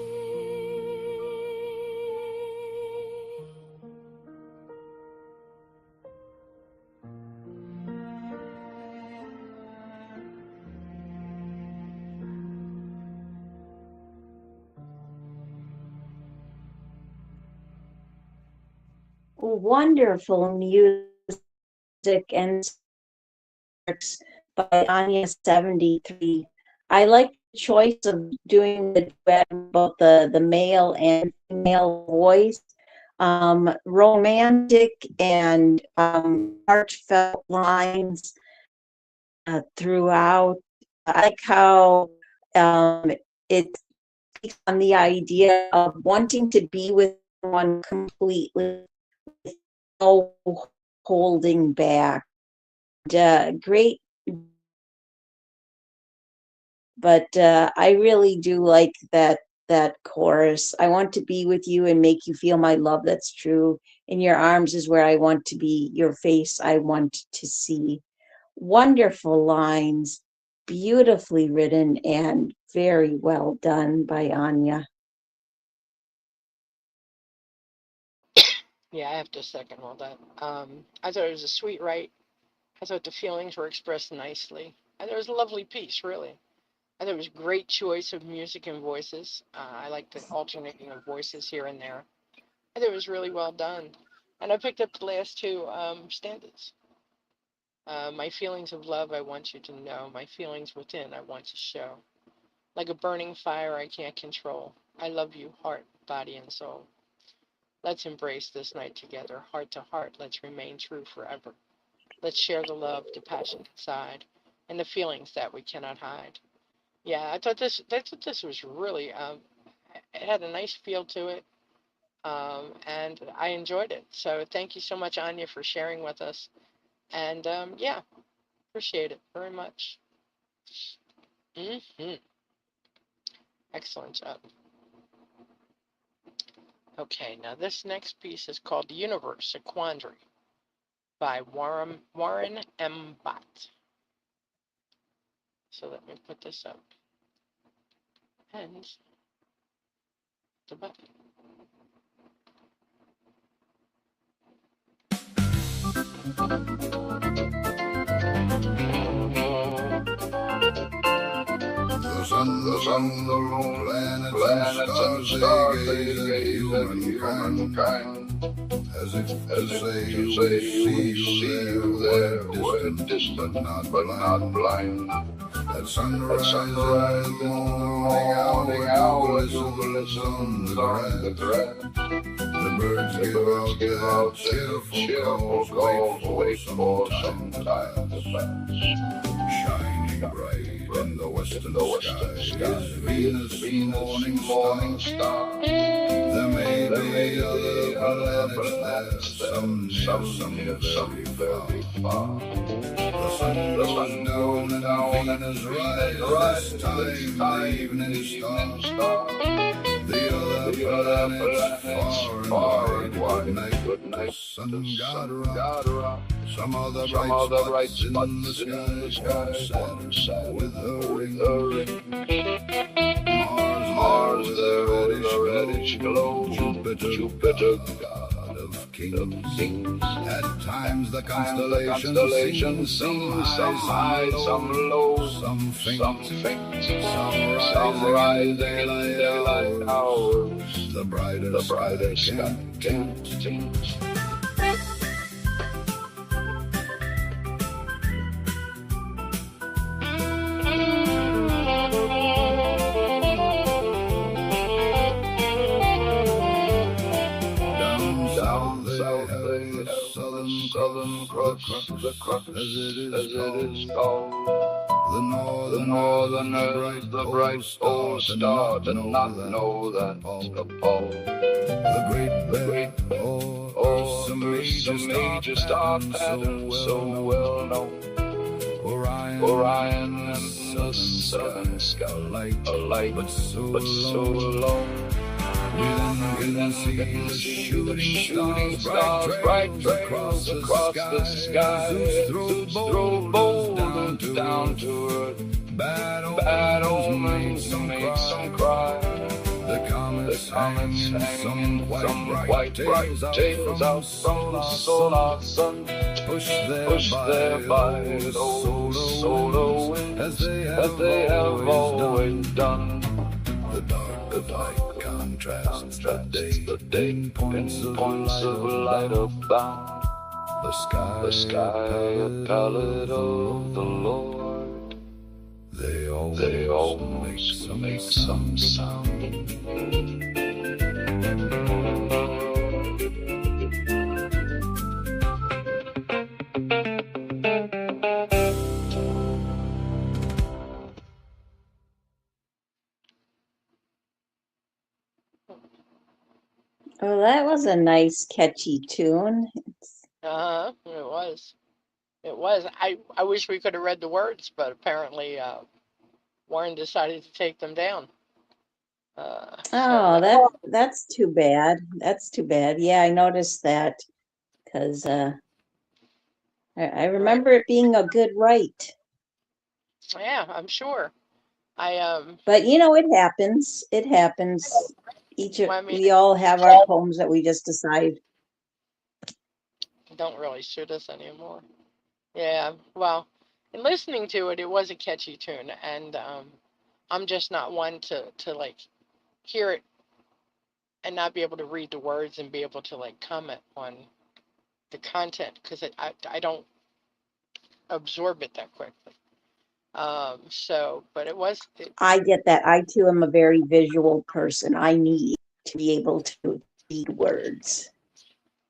C: wonderful music and lyrics by Anya 73. I like the choice of doing the duet, both the male and female voice. Romantic and heartfelt lines throughout. I like how it takes on the idea of wanting to be with someone completely, with no holding back. Great, but I really do like that chorus. I want to be with you and make you feel my love that's true. In your arms is where I want to be. Your face I want to see. Wonderful lines, beautifully written, and very well done by Anya.
B: Yeah, I have to second all that. I thought it was a sweet write. I thought the feelings were expressed nicely. I thought it was a lovely piece, really. I thought it was a great choice of music and voices. I like the alternating of voices here and there. I thought it was really well done. And I picked up the last two stanzas. My feelings of love I want you to know. My feelings within I want to show. Like a burning fire I can't control. I love you, heart, body, and soul. Let's embrace this night together, heart to heart. Let's remain true forever. Let's share the love, the passion inside, and the feelings that we cannot hide. Yeah, I thought this was really, it had a nice feel to it, and I enjoyed it. So thank you so much, Anya, for sharing with us. And yeah, appreciate it very much. Excellent job. Okay, now this next piece is called The Universe, a Quandary by Warren M. Bott. So let me put this up. And the button.
E: The sun, the moon, planets and stars, they gaze at humankind, as if to say we see you there, we're distant but not blind. At sunrise in the morning hour, listens on the grass. The birds give out their cheerful calls, wait for some time to pass. Shining bright in the western sky is Venus, morning star. There may be other planets there, some very far. The sun goes down and Venus rises. This time the evening star. The other planets far and wide. Good night. Sun god rock. Some other bright spots in the sky with a ring. Mars, the reddish glow. Jupiter, god of kings. At times the constellations seem some high, some low, some faint, some rise daylight hours. The brighter sky can't change. Southern crust, the crust as it is called. The northerners, the bright old star, did not know that the pole. The great or some major star pattern so well known. Orion and the southern sky alike, but so alone. We then see the shooting stars, bright trails across the sky. Zeus throw boulders down to earth. Bad omens made some cry. The comets hang some white bright tales out from the solar sun. Push there by the solar winds, as they have always done. The dark can't contrasts the day in points of light abound. The sky a palette of the Lord. They always make some sound.
C: Well, that was a nice, catchy tune.
B: It was. It was. I wish we could have read the words, but apparently Warren decided to take them down.
C: Oh, that's too bad. That's too bad. Yeah, I noticed that because I remember it being a good write.
B: Yeah, I'm sure.
C: But you know, it happens. It happens.
B: I mean,
C: We all have our poems that we just decide.
B: don't really suit us anymore. Yeah, well, in listening to it, it was a catchy tune, and I'm just not one to like hear it and not be able to read the words and be able to like comment on the content because I don't absorb it that quickly. But it was.
C: I get that. I too am a very visual person. I need to be able to read words.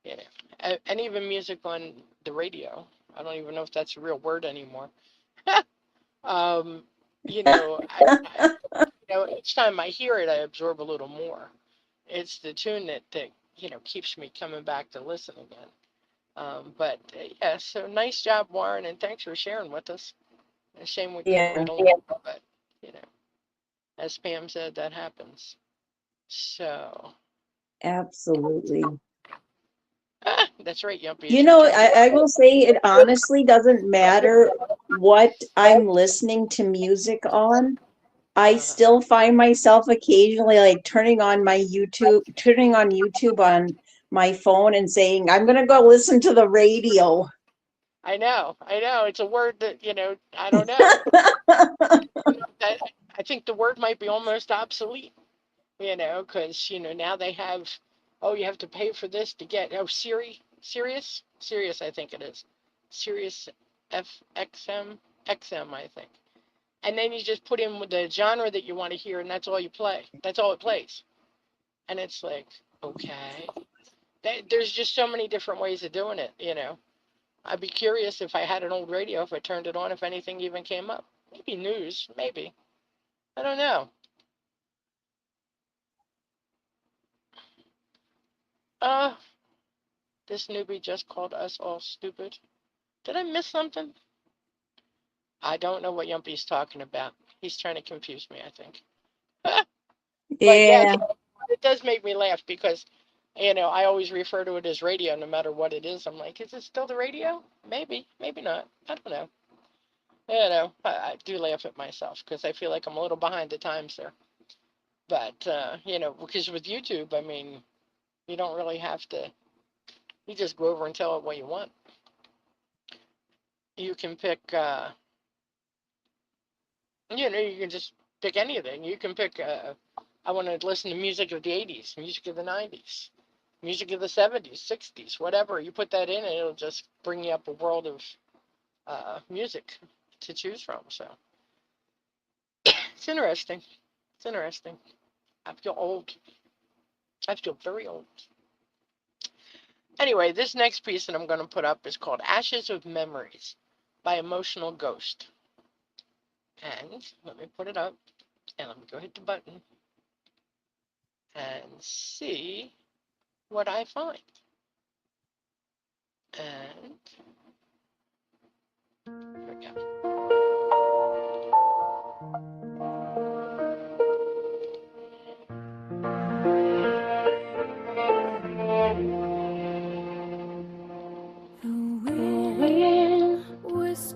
B: Yeah, and even music on the radio. I don't even know if that's a real word anymore. You know, each time I hear it, I absorb a little more. It's the tune that keeps me coming back to listen again. But yeah, so nice job, Warren, and thanks for sharing with us. A shame we couldn't read along, but as Pam said, that happens. So
C: Absolutely.
B: that's right, Yumpy.
C: You know, I will say it honestly doesn't matter what I'm listening to music on. I still find myself occasionally like turning on YouTube on my phone and saying, I'm going to go listen to the radio.
B: I know. It's a word that, I don't know. I think the word might be almost obsolete, because, now they have, you have to pay for this to get, Sirius, I think it is. Sirius XM, I think. And then you just put in with the genre that you want to hear, and that's all you play. That's all it plays. And it's like, okay. There's just so many different ways of doing it, I'd be curious if I had an old radio, if I turned it on, if anything even came up. Maybe news, maybe. I don't know. This newbie just called us all stupid. Did I miss something? I don't know what Yumpy's talking about. He's trying to confuse me, I think. But yeah, it does make me laugh because, I always refer to it as radio no matter what it is. I'm like, is it still the radio? Maybe, maybe not. I don't know. I do laugh at myself because I feel like I'm a little behind the times there. But, because with YouTube, I mean, you don't really have to, you just go over and tell it what you want. You can pick, you can just pick anything. You can pick, I want to listen to music of the 80s, music of the 90s, music of the 70s, 60s, whatever. You put that in and it'll just bring you up a world of music to choose from. So it's interesting. It's interesting. I feel old. I feel very old. Anyway, this next piece that I'm going to put up is called Ashes of Memories by Emotional Ghost. And let me put it up and let me go hit the button and see what I find. And here we go.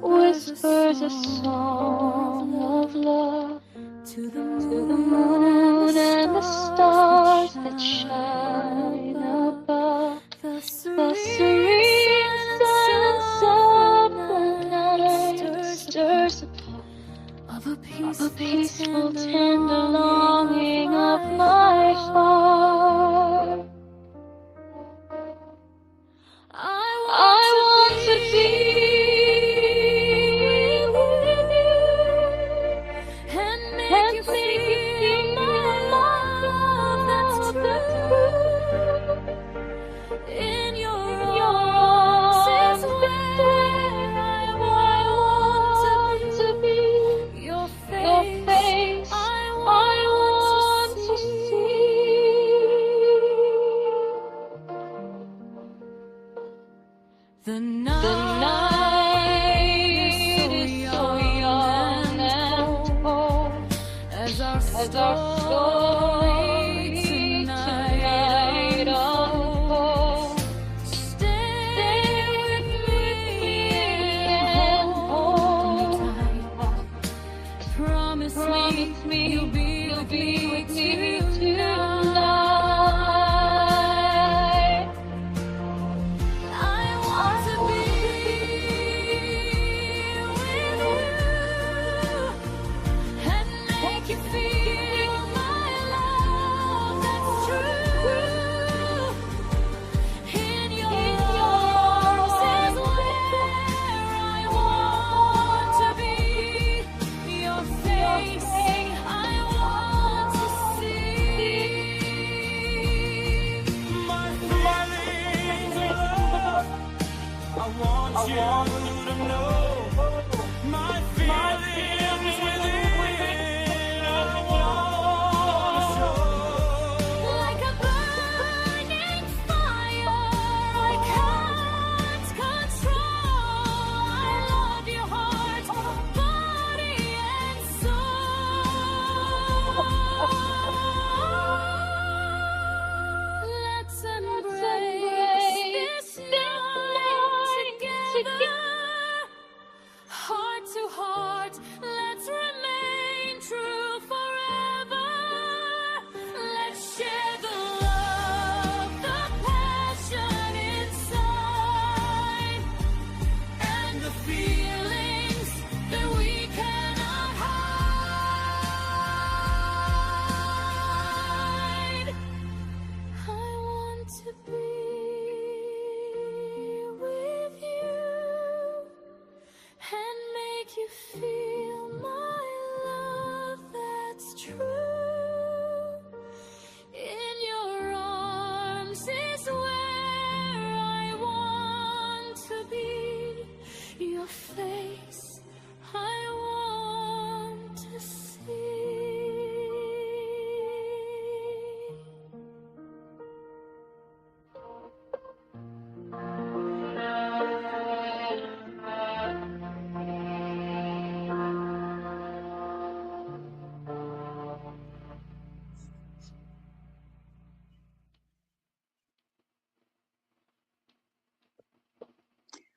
B: Whispers a song of love to the moon and the stars that shine above. The serene silence of the night stirs a peaceful, tender longing of my heart.
D: The night is so young and cold as our story tonight unfolds. Stay with me and hold me tight. Promise me you'll be with me tonight.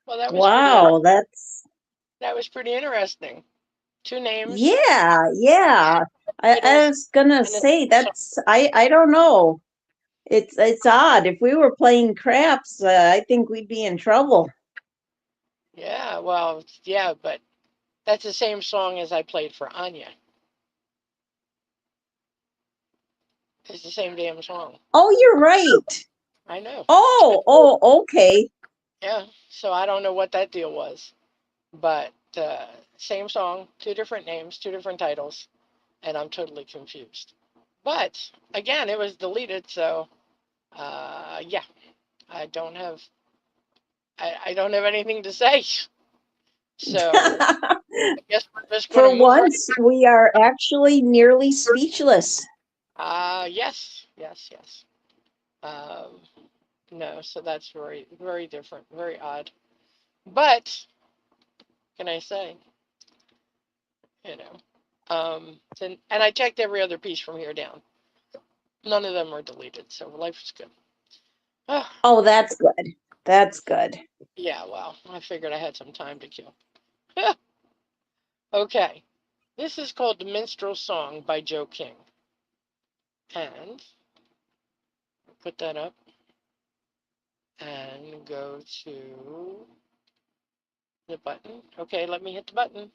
B: Well, that was
C: Wow,
B: that was pretty interesting. Two names.
C: yeah. I
B: titles,
C: was gonna
B: and
C: say
B: a song.
C: I don't know. It's odd. If we were playing craps, I think we'd be in trouble.
B: Yeah, well, yeah, but that's the same song as I played for Anya. It's the same damn song.
C: Oh, you're right.
B: I know.
C: Oh, okay.
B: Yeah, so I don't know what that deal was, but same song, two different names, two different titles, and I'm totally confused. But again, it was deleted, so yeah, I don't have I don't have anything to say. So I guess we're just going
C: For
B: to move right.
C: once, we are actually nearly speechless.
B: Yes. No, so that's very, very different, very odd. But can I say, you know, and I checked every other piece from here down. None of them are deleted, so life is good.
C: Oh, that's good. That's good.
B: Yeah, well, I figured I had some time to kill. Okay, this is called The Minstrel Song by Guqin. And put that up and go to the button. Okay, let me hit the button.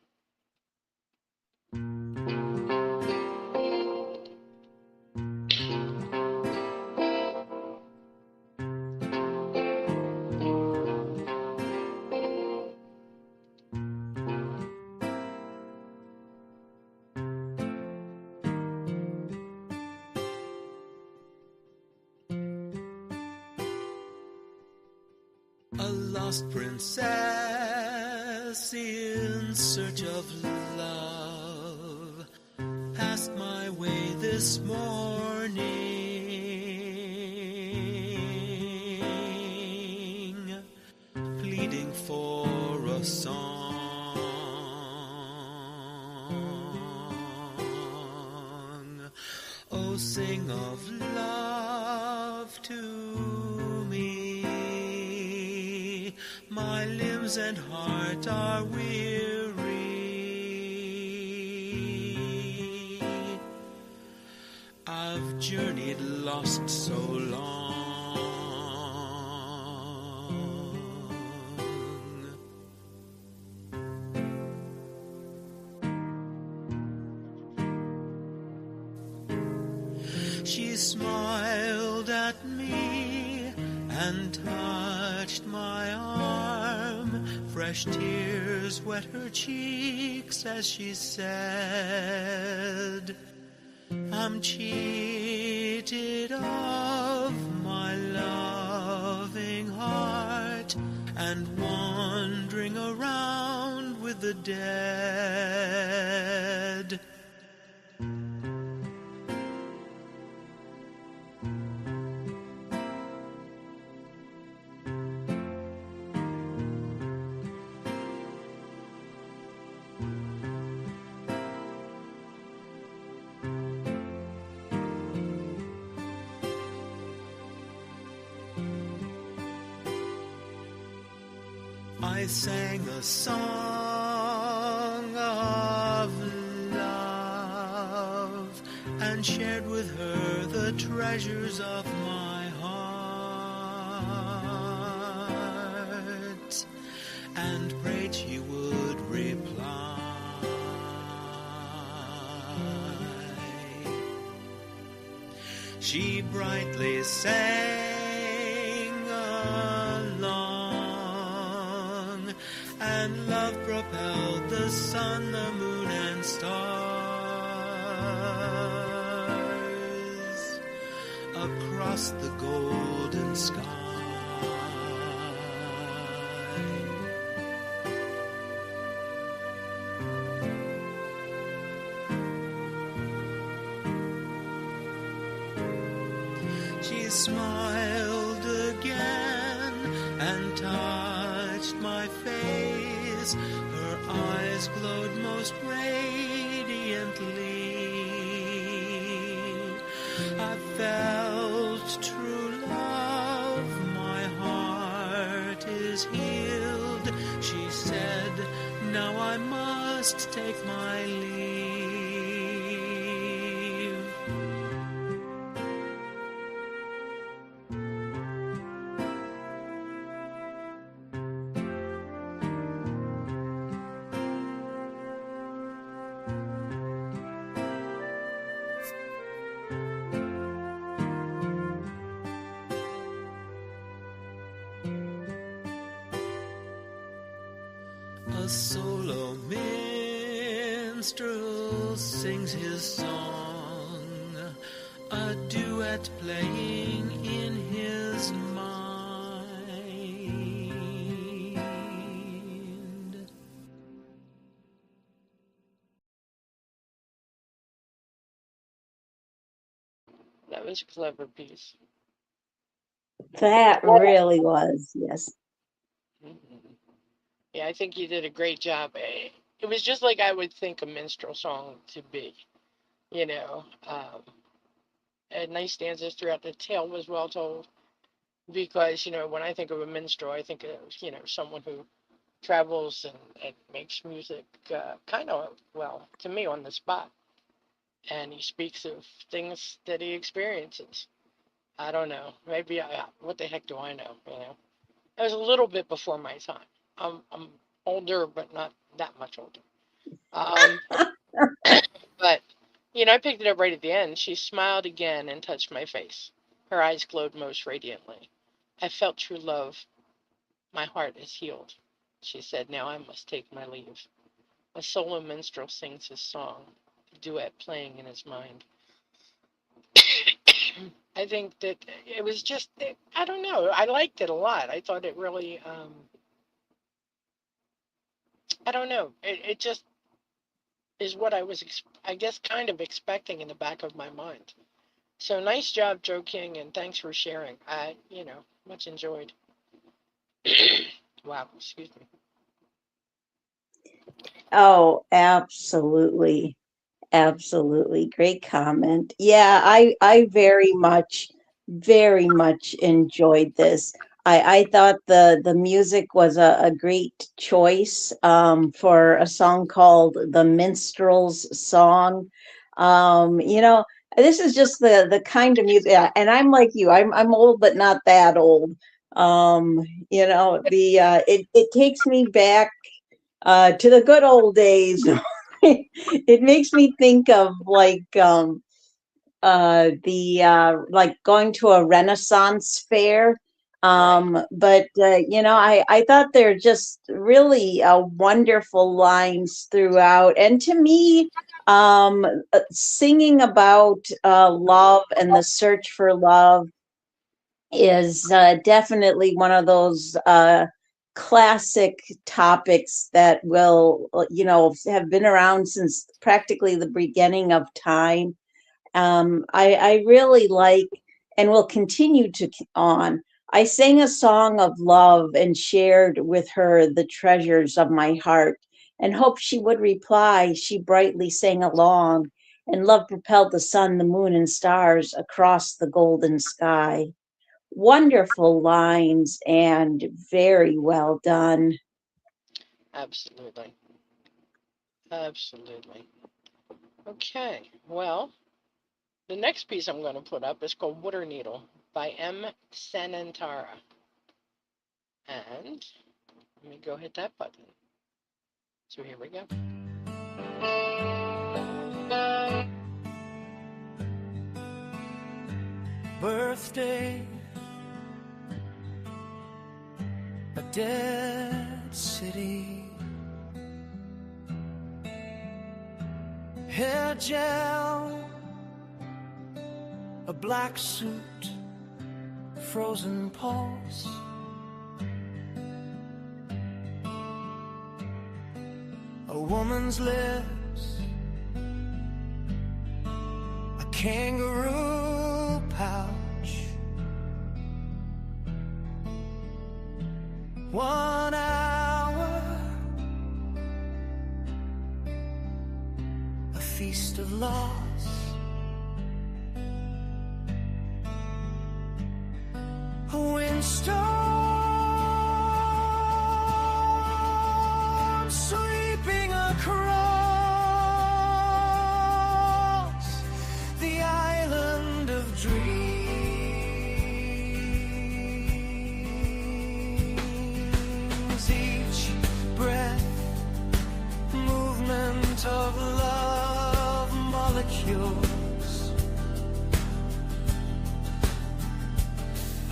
A: A lost princess in search of love passed my way this morning, pleading waiting for a song. Oh, sing of love to me. My limbs and heart are weary. I've journeyed lost so long. She smiled at me and touched my arm. Fresh tears wet her cheeks as she said, I'm cheated of my loving heart and wandering around with the dead. I sang a song of love and shared with her the treasures of my heart and prayed she would reply. She brightly sang along, and love propelled the sun, the moon, and stars across the golden sky. She smiled again and touched my face. Her eyes glowed most radiantly. I felt true love. My heart is healed. She said, now I must take my leave. A solo minstrel sings his song, a duet playing in his mind.
B: That was a clever piece.
C: That really was, yes.
B: Yeah, I think you did a great job. It was just like I would think a minstrel song to be, you know. And nice stanzas throughout. The tale was well told because, you know, when I think of a minstrel, I think of, you know, someone who travels and makes music kind of, well, to me on the spot. And he speaks of things that he experiences. I don't know. Maybe what the heck do I know? You know, it was a little bit before my time. I'm older, but not that much older. But you know, I picked it up right at the end. She smiled again and touched my face. Her eyes glowed most radiantly. I felt true love. My heart is healed. She said, now I must take my leave. A solo minstrel sings his song, a duet playing in his mind. I think that it was just, I don't know, I liked it a lot. I thought it really, I don't know, it just is what I was, I guess, kind of expecting in the back of my mind. So nice job, Joe King, and thanks for sharing. I, you know, much enjoyed. Wow, excuse me.
C: Oh, absolutely. Absolutely. Great comment. Yeah, I very much enjoyed this. I thought the music was a great choice for a song called The Minstrels Song. You know, this is just the kind of music, yeah, and I'm like you. I'm old, but not that old. You know, it takes me back to the good old days. It makes me think of like the like going to a Renaissance fair.
B: Right.
C: But you know, I thought they're just really wonderful lines throughout. And to me, singing about love and the search for love is definitely one of those classic topics that will, you know, have been around since practically the beginning of time. I really like and will continue to on. I sang a song of love and shared with her the treasures of my heart and hoped she would reply. She brightly sang along, and love propelled the sun, the moon, and stars across the golden sky. Wonderful lines and very well done.
B: Absolutely. Absolutely. Okay. Well, the next piece I'm going to put up is called Water Needle by M. Sanantara. And let me go hit that button. So here we go.
A: Birthday, a dead city, hair gel, a black suit, frozen pulse, a woman's lips, a kangaroo pouch, 1 hour, a feast of loss, a windstorm sweeping across the island of dreams. Each breath, movement of love molecules,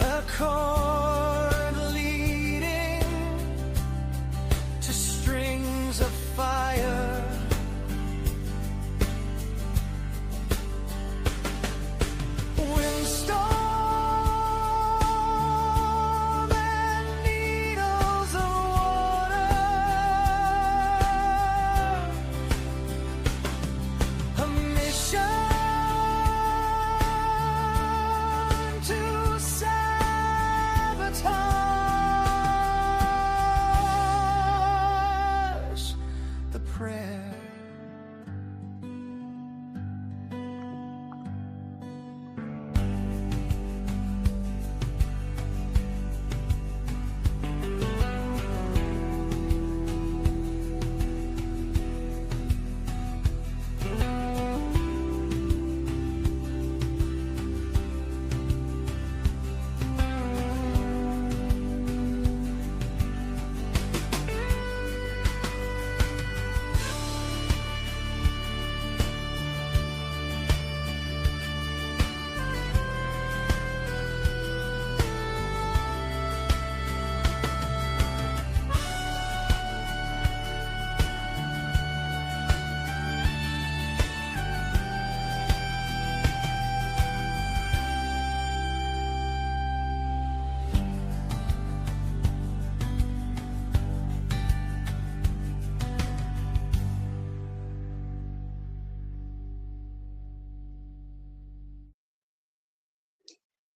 A: a chord leading to strings of fire. Windstorm and needles of water, a mission to sabotage the prayer.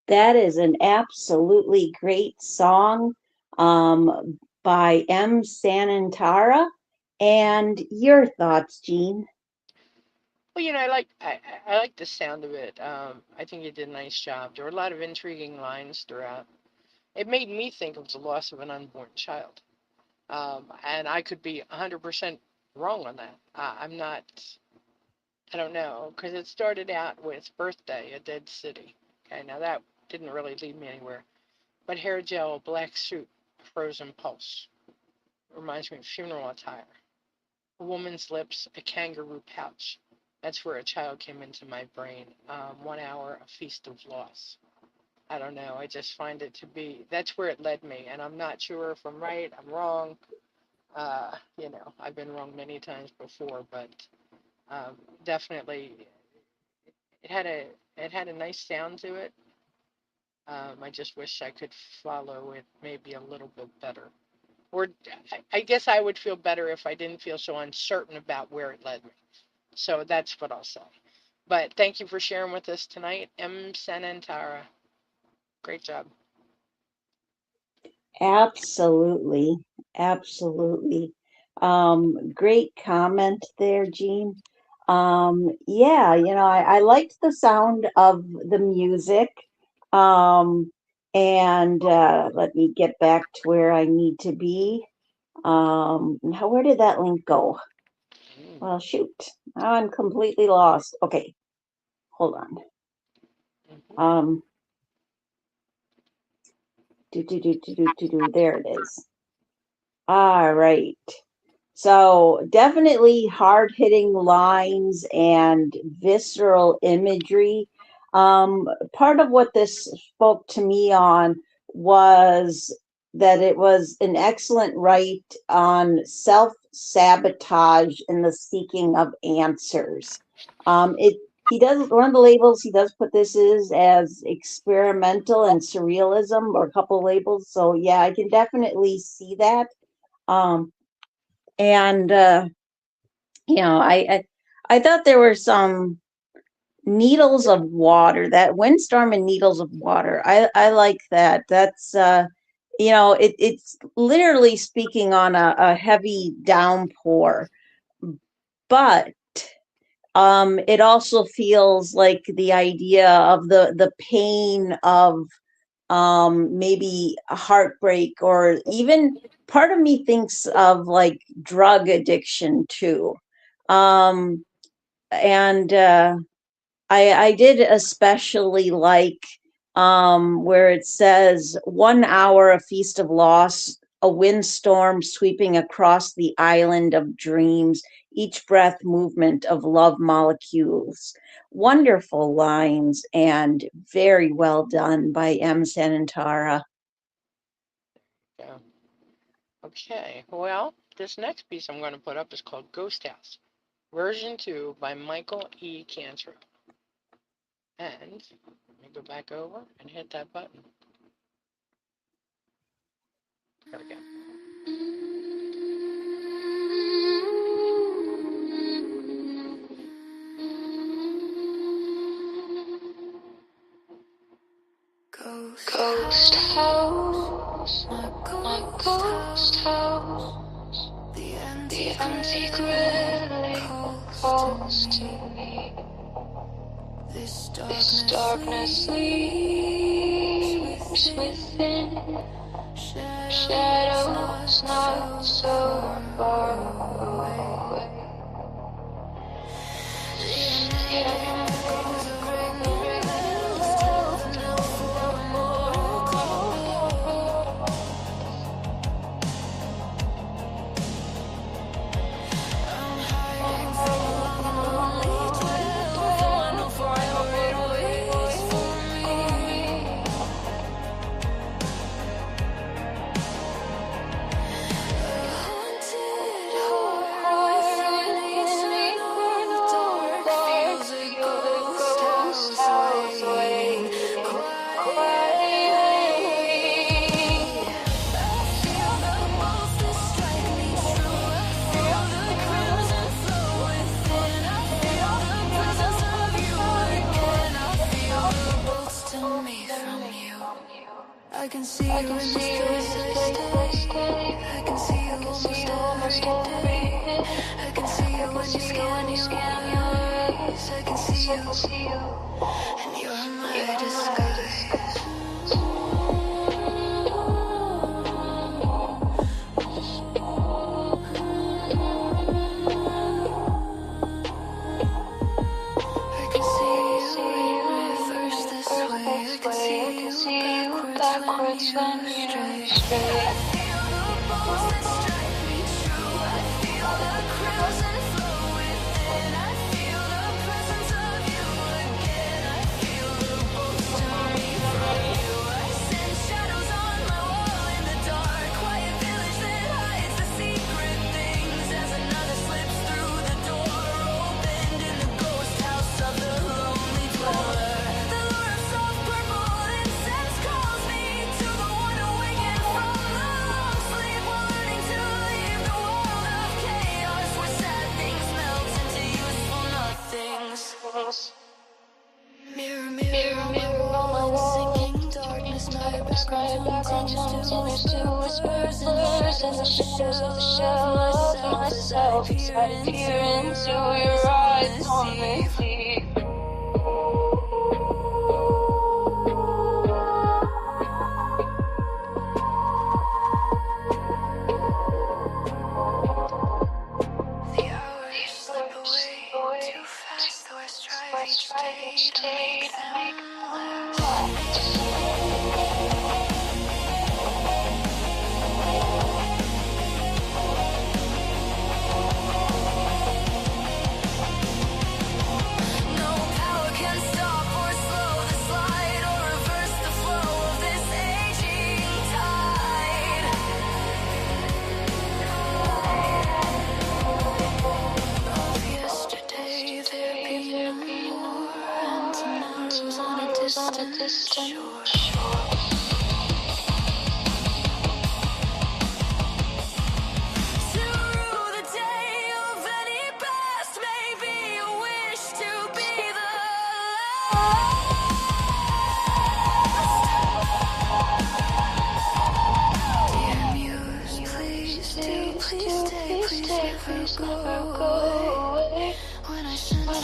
C: That is an absolutely great song, um, by M. Sanantara. And your thoughts, Jean?
B: Well, I like the sound of it. I think you did a nice job. There were a lot of intriguing lines throughout. It made me think of the loss of an unborn child. And I could be 100% wrong on that. I'm not, I don't know, because it started out with Birthday, a Dead City. Okay, now that didn't really lead me anywhere. But hair gel, a black suit, a frozen pulse. Reminds me of funeral attire. A woman's lips, a kangaroo pouch. That's where a child came into my brain. 1 hour, a feast of loss. I don't know. I just find it to be, that's where it led me. And I'm not sure if I'm right, I'm wrong. I've been wrong many times before, but definitely it had a nice sound to it. I just wish I could follow it maybe a little bit better. Or I guess I would feel better if I didn't feel so uncertain about where it led me. So that's what I'll say. But thank you for sharing with us tonight, M. Sanantara. Great job.
C: Absolutely. Absolutely. Great comment there, Jean. Yeah, I liked the sound of the music. And let me get back to where I need to be. Now, where did that link go? Well, shoot. Now I'm completely lost. Okay, hold on. There it is. All right. So definitely hard-hitting lines and visceral imagery. Part of what this spoke to me on was that it was an excellent write on self-sabotage and the seeking of answers. He does, one of the labels he does put this is as experimental and surrealism, or a couple labels. So yeah, I can definitely see that. And I thought there were some needles of water, that windstorm and needles of water. I like that. That's it's literally speaking on a heavy downpour, but it also feels like the idea of the pain of maybe a heartbreak, or even part of me thinks of like drug addiction too. And I did especially like where it says 1 hour, a feast of loss, a windstorm sweeping across the island of dreams, each breath movement of love molecules. Wonderful lines and very well done by M. Sanantara.
B: Yeah. Okay, well, this next piece I'm going to put up is called Ghost House, version 2 by Michael E. Cantrell. And let me go back over and hit that button. There we go.
D: Ghost house, my ghost house. The antique really calls to me. This darkness sleeps within. Shadows not so far away. I can see you in the stay. I scan your eyes, I can see you, and you're my disguise. I can see you reverse this way. I can see you backwards when you're straight. I feel the pulse that strike me true. I feel the crimson flow within. I feel the presence of you again. I feel the bolts turn me from you. I sense shadows on my wall in the dark. Quiet village that hides the secret things. As another slips through the door, opened in the ghost house of the lonely dweller. The lure of soft purple incense calls me to the one awakened from the long sleep, learning to leave the world of chaos where sad things melt into useful nothings. Mirror, mirror, mirror on my wall, sinking darkness, my background continues to whispers and the shadows of myself as I peer into your eyes on me. The hours slip away too fast, though I strive each day to make them last. No power can stop or slow the slide or reverse the flow of this aging tide. Of yesterday there be more anthems on a distant shore. To rue the day of any past may be a wish to be the last. Dear muse, please stay, please never go away. When I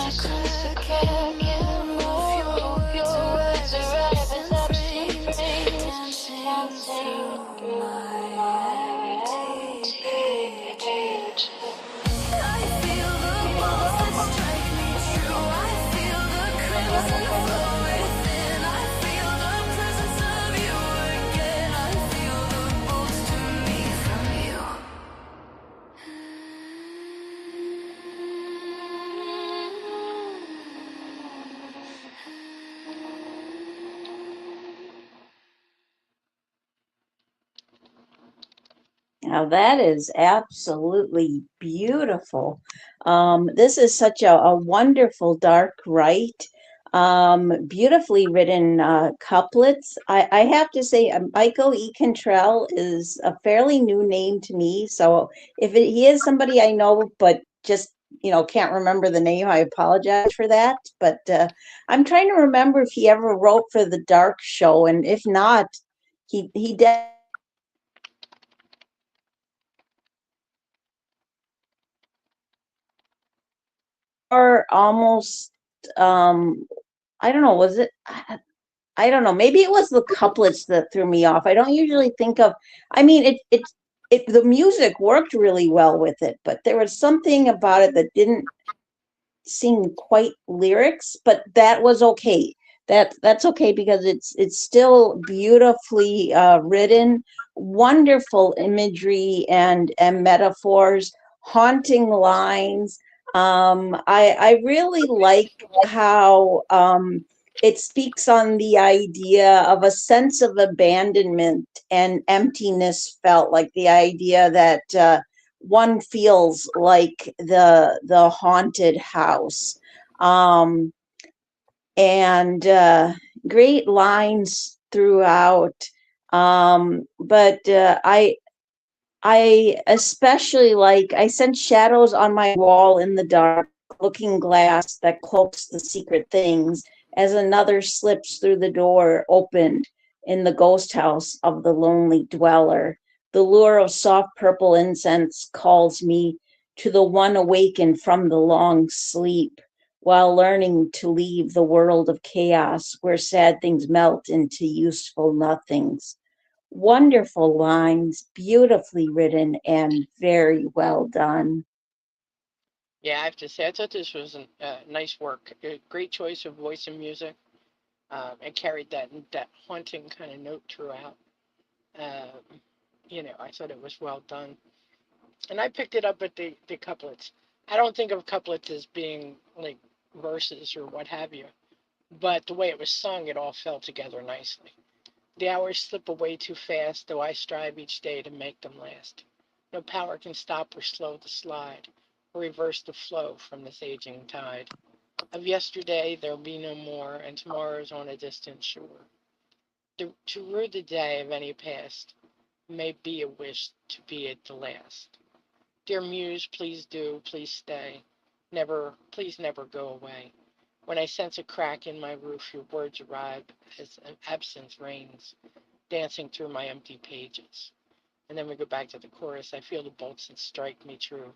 D: sense a crack in your words arrive as absent rain dancing through my teeth. I feel the pulse that strike me true. I feel the crimson flow within. I feel the presence of you again. I feel the bolts turn me from you.
C: Now that is absolutely beautiful. This is such a wonderful dark rite. Beautifully written couplets. I have to say, Michael E. Cantrell is a fairly new name to me. So if he is somebody I know, but just can't remember the name, I apologize for that. But I'm trying to remember if he ever wrote for the Dark Show, and if not, he did. Or almost I don't know, was it I don't know, maybe it was the couplets that threw me off. I don't usually think of, I mean, the music worked really well with it, but there was something about it that didn't seem quite lyrics, but that was okay. That's okay because it's still beautifully written, wonderful imagery and metaphors, haunting lines. I really like how it speaks on the idea of a sense of abandonment and emptiness felt, like the idea that one feels like the haunted house. And great lines throughout. But I especially I sense shadows on my wall in the dark, looking glass that cloaks the secret things, as another slips through the door opened in the ghost house of the lonely dweller. The lure of soft purple incense calls me to the one awakened from the long sleep, while learning to leave the world of chaos where sad things melt into useful nothings. Wonderful lines, beautifully written, and very well done.
B: Yeah, I have to say, I thought this was nice work. A great choice of voice and music. It carried that haunting kind of note throughout. I thought it was well done. And I picked it up at the couplets. I don't think of couplets as being like verses or what have you, but the way it was sung, it all fell together nicely. The hours slip away too fast, though I strive each day to make them last. No power can stop or slow the slide, or reverse the flow from this aging tide. Of yesterday there'll be no more, and tomorrow's on a distant shore. To rue the day of any past may be a wish to be it the last. Dear muse, please do, please stay. Please never go away. When I sense a crack in my roof, your words arrive as an absence reigns, dancing through my empty pages. And then we go back to the chorus. I feel the bolts that strike me true.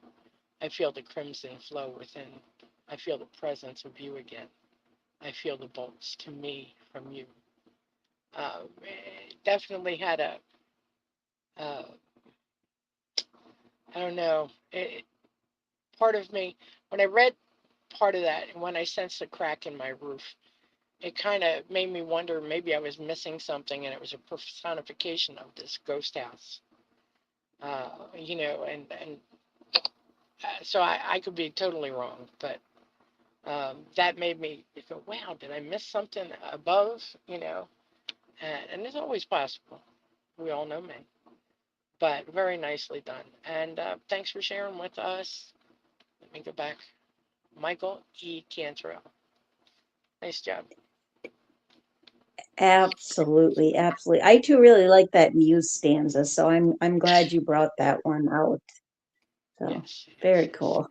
B: I feel the crimson flow within. I feel the presence of you again. I feel the bolts to me from you. It definitely had a, I don't know, part of me, when I read part of that, and when I sensed a crack in my roof, it kind of made me wonder maybe I was missing something, and it was a personification of this ghost house. So I could be totally wrong, but that made me go, wow, did I miss something above? And it's always possible. We all know me. But very nicely done. And thanks for sharing with us. Let me go back. Michael E. Cantrell. Nice job.
C: Absolutely, absolutely. I too really like that muse stanza, so I'm glad you brought that one out. So
B: Yes.
C: very cool.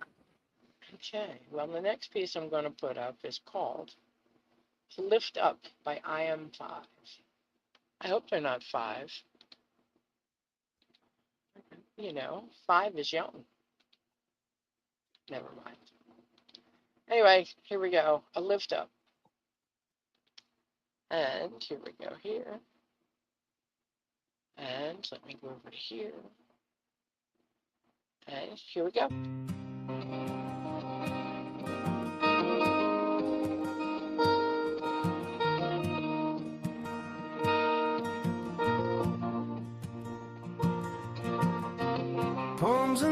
B: Okay. Well, the next piece I'm going to put up is called Lift Up by I Am 5. I hope they're not 5. 5 is young. Never mind. Anyway, here we go. A lift up. And here we go here. And let me go over to here. And here we go.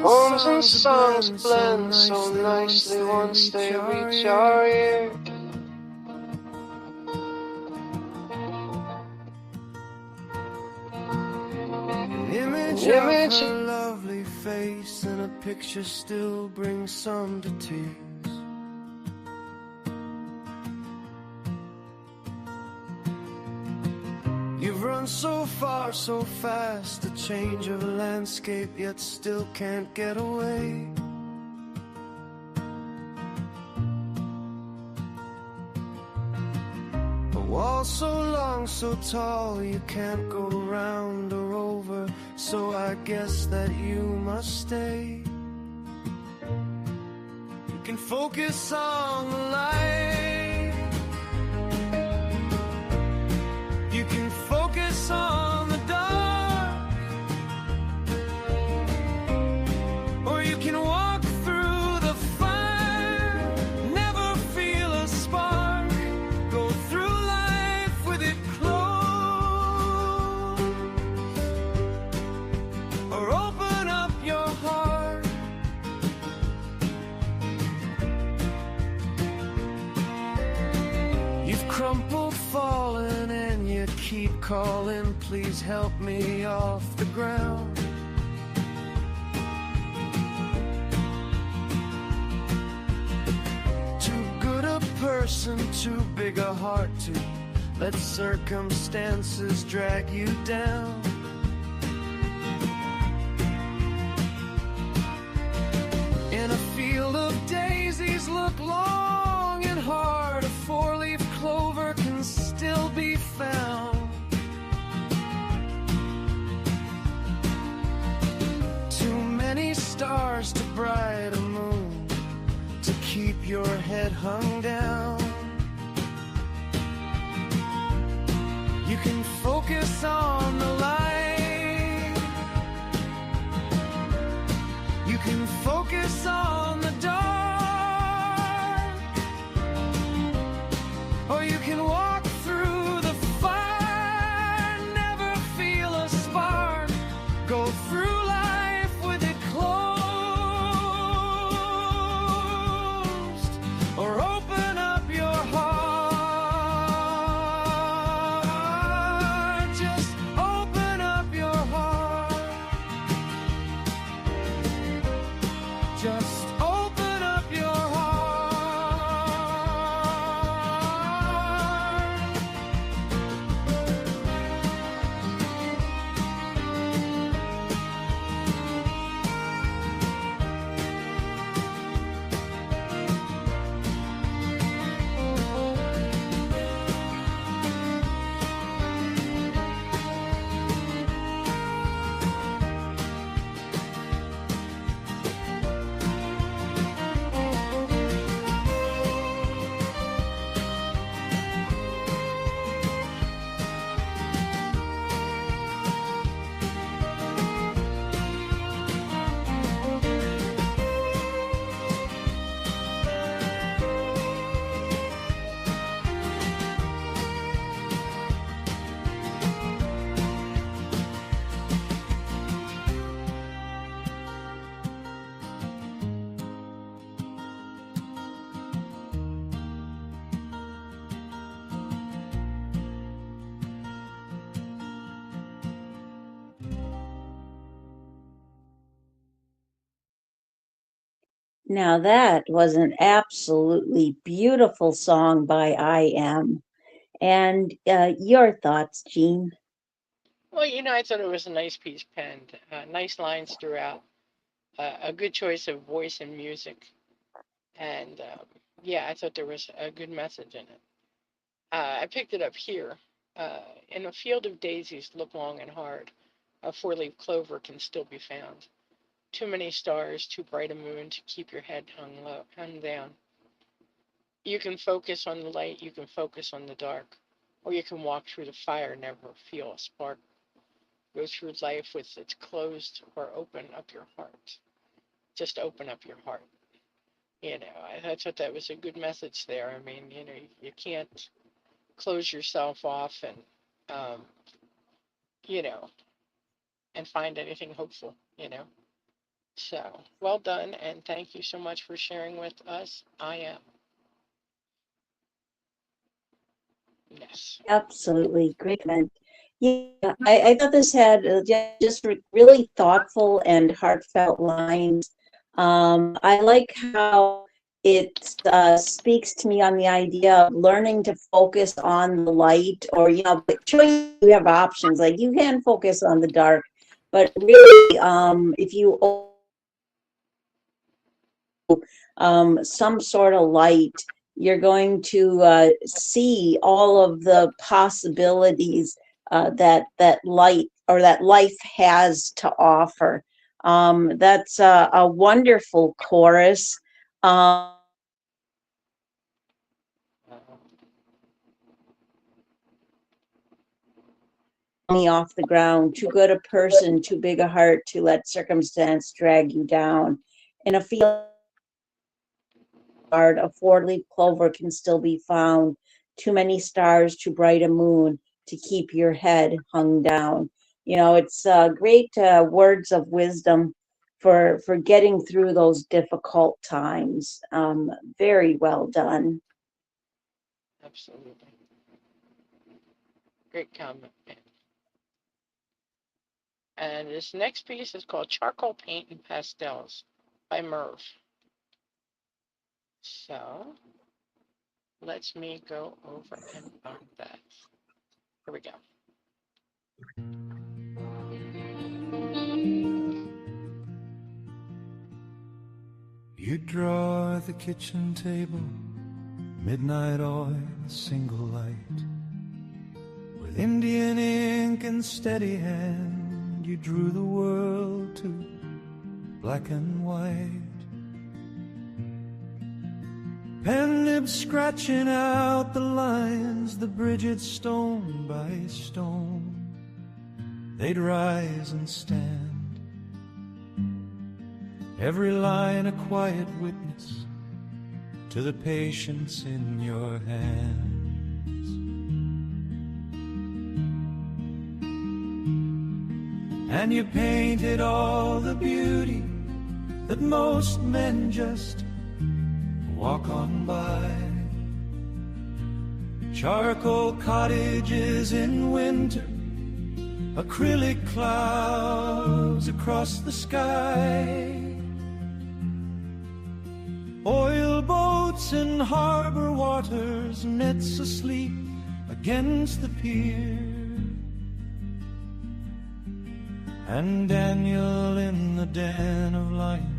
A: Poems and songs blend so nicely once they reach our ear. An image of her lovely face and a picture still brings some to tears. You've run so far, so fast, a change of landscape, yet still can't get away. A wall so long, so tall, you can't go round or over, so I guess that you must stay. You can focus on the light. You can focus on the dark, or you can walk through the fire, never feel a spark, go through life with it closed, or open up your heart. You've crumpled, fallen, and you keep calling, please help me off the ground. Too good a person, too big a heart to let circumstances drag you down. In a field of daisies, look long and hard, a four-leaf clover can still be found. Too many stars to bright your head hung down. You can focus on the light. You can focus on the dark. Or you can walk through the fire, never feel a spark. Go through life with it closed, or open up your heart. Just open up your heart. Just open up your heart.
C: Now that was an absolutely beautiful song by I Am. And your thoughts, Jean?
B: Well, I thought it was a nice piece penned, nice lines throughout, a good choice of voice and music, and yeah, I thought there was a good message in it. I picked it up here. In a field of daisies, look long and hard. A four-leaf clover can still be found. Too many stars, too bright a moon to keep your head hung down. You can focus on the light, you can focus on the dark, or you can walk through the fire, never feel a spark. Go through life with its closed, or open up your heart. Just open up your heart. I thought that was a good message there. I mean, you can't close yourself off and, um, you know, and find anything hopeful. So, well done, and thank you so much for sharing with us. I am. Yes.
C: Absolutely great comment. Yeah, I thought this had just really thoughtful and heartfelt lines. I like how it speaks to me on the idea of learning to focus on the light, or but choice, you have options. Like you can focus on the dark, but really, if you some sort of light, you're going to see all of the possibilities that light or that life has to offer. That's a wonderful chorus. Me off the ground, too good a person, too big a heart to let circumstance drag you down. In a field, a four-leaf clover can still be found. Too many stars, too bright a moon to keep your head hung down. It's great words of wisdom for getting through those difficult times. Very well done.
B: Absolutely. Great comment. And this next piece is called Charcoal Paint and Pastels by Merv. So, let me go over and find that. Here we go.
A: You draw the kitchen table, midnight oil, single light. With Indian ink and steady hand, you drew the world to black and white. pen nib scratching out the lines, the bridges stone by stone, they'd rise and stand, every line a quiet witness to the patience in your hands. And you painted all the beauty that most men just walk on by. Charcoal cottages in winter, acrylic clouds across the sky, oil boats in harbor waters, nets asleep against the pier, and Daniel in the den of lions,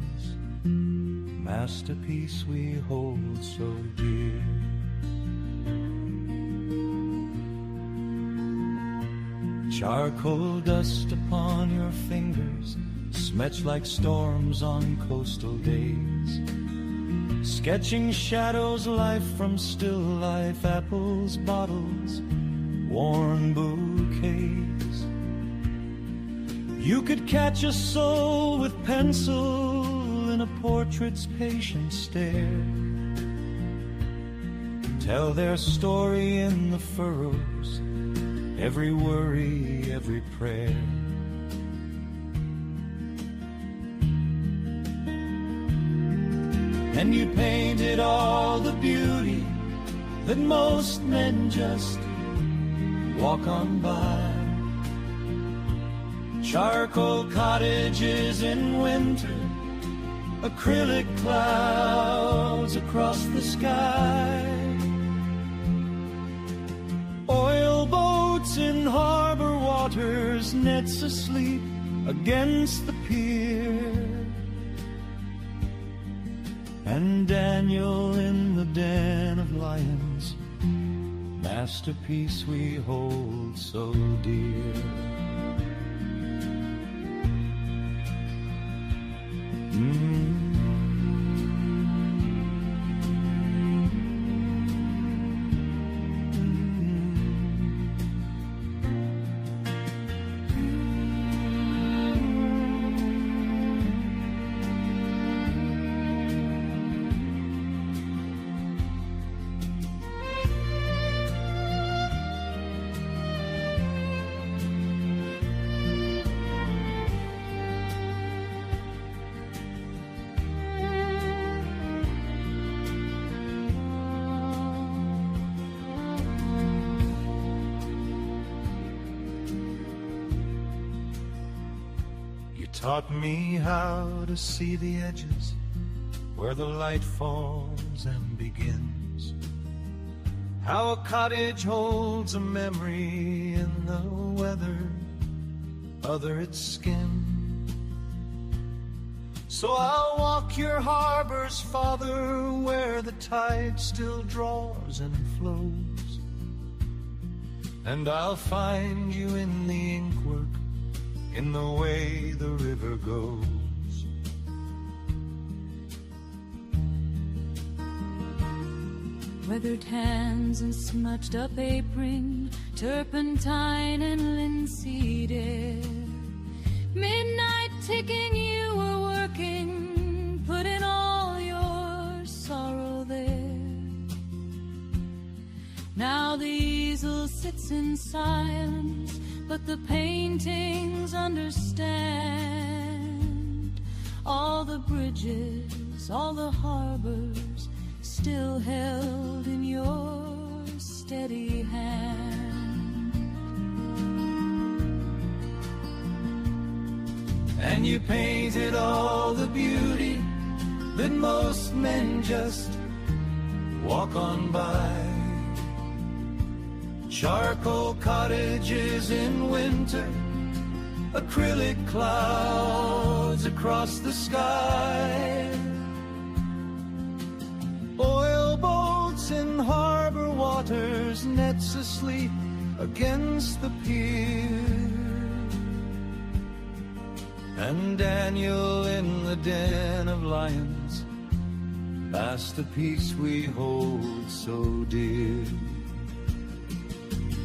A: masterpiece we hold so dear. Charcoal dust upon your fingers, smetched like storms on coastal days, sketching shadows, life from still life, apples, bottles, worn bouquets. You could catch a soul with pencil in a portrait's patient stare, tell their story in the furrows, every worry, every prayer. And you painted all the beauty that most men just walk on by. Charcoal cottages in winter, acrylic clouds across the sky, oil boats in harbor waters, nets asleep against the pier, and Daniel in the den of lions, masterpiece we hold so dear. Taught me how to see the edges where the light falls and begins, how a cottage holds a memory in the weather, other its skin. So I'll walk your harbors, Father, where the tide still draws and flows, and I'll find you in the inkwork, in the way the river goes.
F: Weathered hands and smudged up apron, turpentine and linseed air, midnight ticking, you were working, putting all your sorrow there. Now the easel sits in silence, but the paintings understand. All the bridges, all the harbors, still held in your steady hand.
A: And you painted all the beauty that most men just walk on by. Charcoal cottages in winter, acrylic clouds across the sky, oil boats in harbor waters, nets asleep against the pier, and Daniel in the den of lions, masterpiece we hold so dear.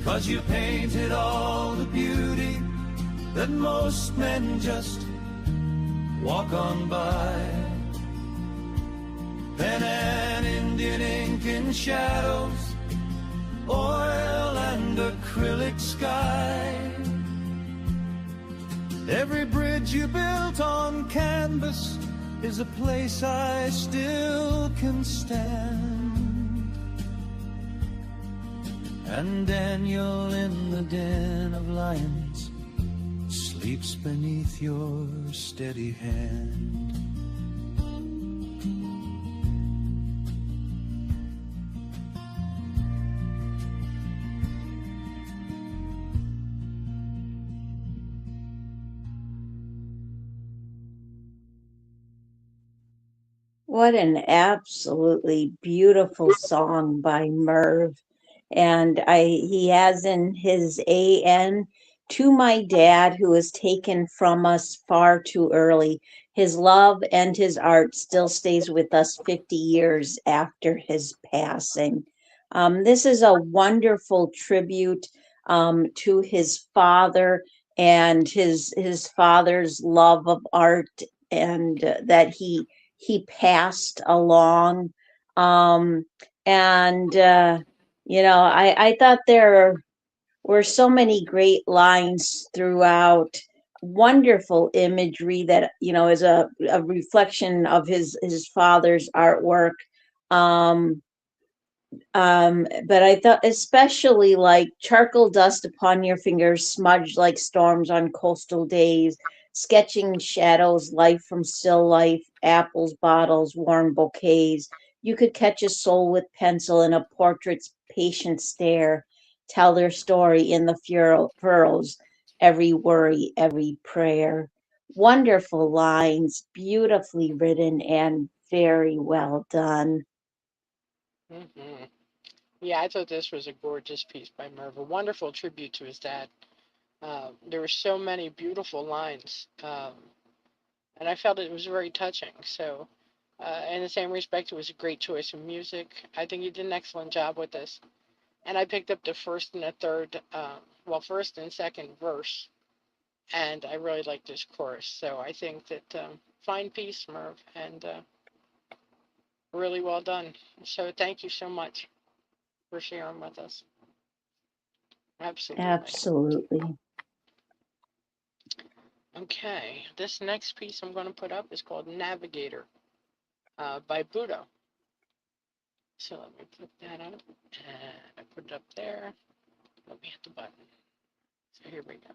A: 'Cause you painted all the beauty that most men just walk on by. Pen and Indian ink in shadows, oil and acrylic sky. Every bridge you built on canvas is a place I still can stand. And Daniel in the den of lions sleeps beneath your steady hand.
C: What an absolutely beautiful song by Merv. And he has in his AN, "To my dad who was taken from us far too early. His love and his art still stays with us 50 years after his passing." This is a wonderful tribute to his father and his father's love of art, and that he passed along. I thought there were so many great lines throughout, wonderful imagery that, is a reflection of his father's artwork. But I thought especially like charcoal dust upon your fingers, smudged like storms on coastal days, sketching shadows, life from still life, apples, bottles, warm bouquets. You could catch a soul with pencil in a portrait's patient stare, tell their story in the furrows, every worry, every prayer. Wonderful lines, beautifully written, and very well done.
B: Hmm. Yeah, I thought this was a gorgeous piece by Merv. A wonderful tribute to his dad. There were so many beautiful lines, and I felt it was very touching. So, in the same respect, it was a great choice of music. I think he did an excellent job with this. And I picked up the first and the third, first and second verse, and I really liked this chorus. So I think that fine piece, Merv, and really well done. So thank you so much for sharing with us. Absolutely.
C: Absolutely.
B: Okay, this next piece I'm going to put up is called Navigator by Buddha. So let me put that up, and I put it up there. Let me hit the button. So here we go.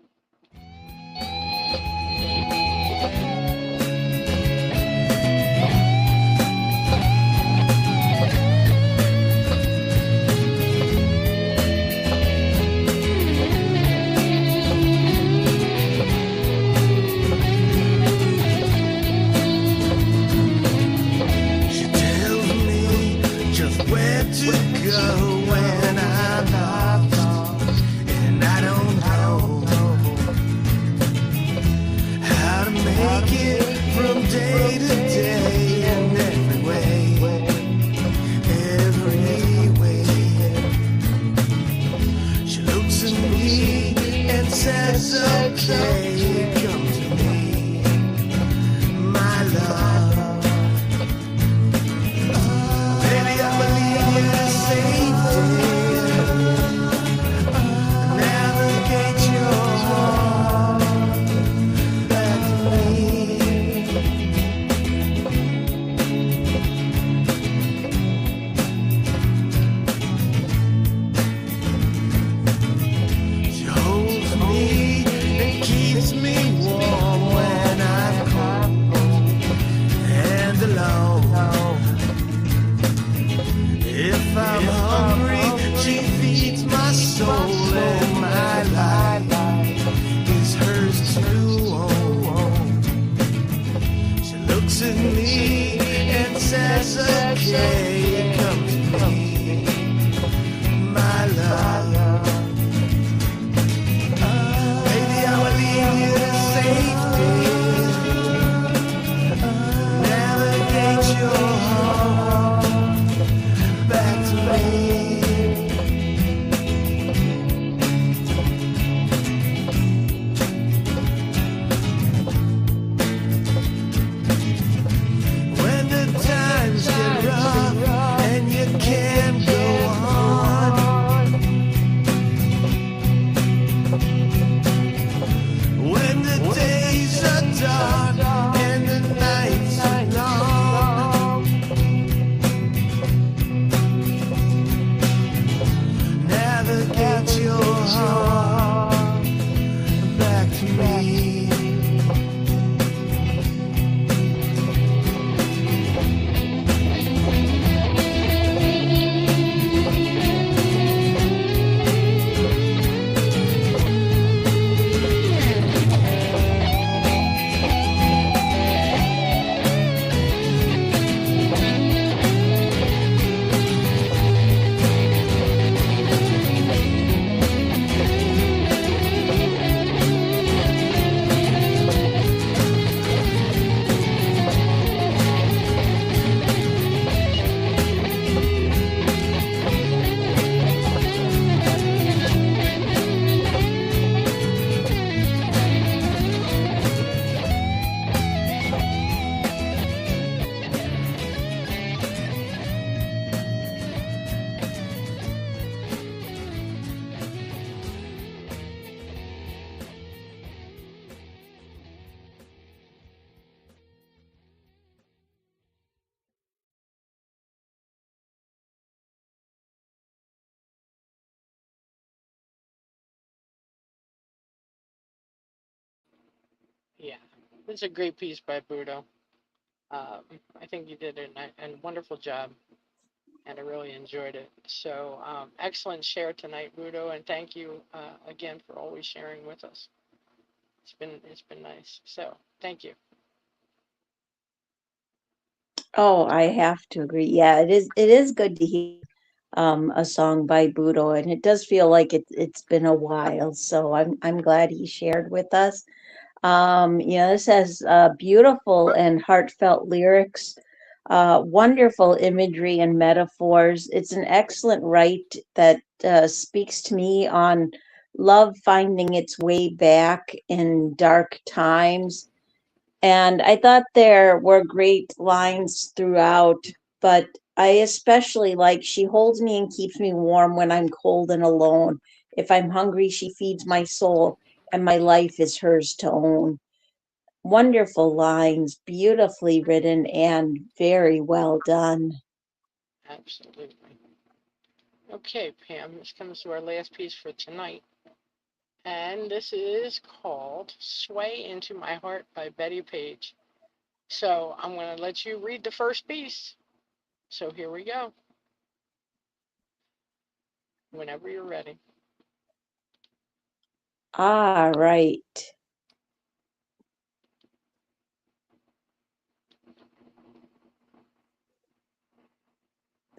A: When I'm lost and I don't know
B: Yeah, it's a great piece by Budo. I think you did a wonderful job, and I really enjoyed it. So, excellent share tonight, Budo, and thank you again for always sharing with us. It's been nice. So, thank you.
C: Oh, I have to agree. Yeah, it is good to hear a song by Budo, and it does feel like it's been a while. So I'm glad he shared with us. This has beautiful and heartfelt lyrics, wonderful imagery and metaphors. It's an excellent write that speaks to me on love finding its way back in dark times. And I thought there were great lines throughout, but I especially like she holds me and keeps me warm when I'm cold and alone. If I'm hungry, she feeds my soul, and my life is hers to own. Wonderful lines, beautifully written, and very well done.
B: Absolutely. Okay, Pam, this comes to our last piece for tonight. And this is called Sway Into My Heart by Betty Page. So I'm going to let you read the first piece. So here we go, whenever you're ready.
C: All right.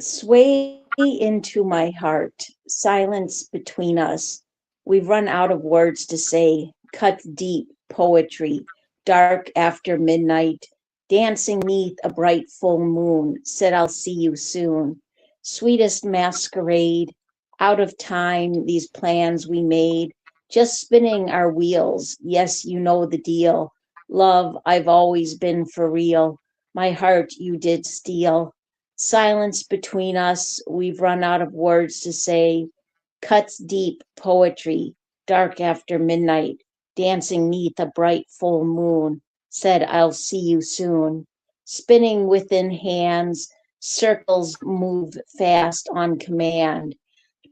C: Sway into my heart, silence between us. We've run out of words to say, cuts deep, poetry, dark after midnight, dancing neath a bright full moon, said I'll see you soon. Sweetest masquerade, out of time, these plans we made, just spinning our wheels. Yes, you know the deal. Love, I've always been for real. My heart you did steal. Silence between us, we've run out of words to say, cuts deep, poetry, dark after midnight, dancing neath a bright full moon, said I'll see you soon. Spinning within hands, circles move fast on command,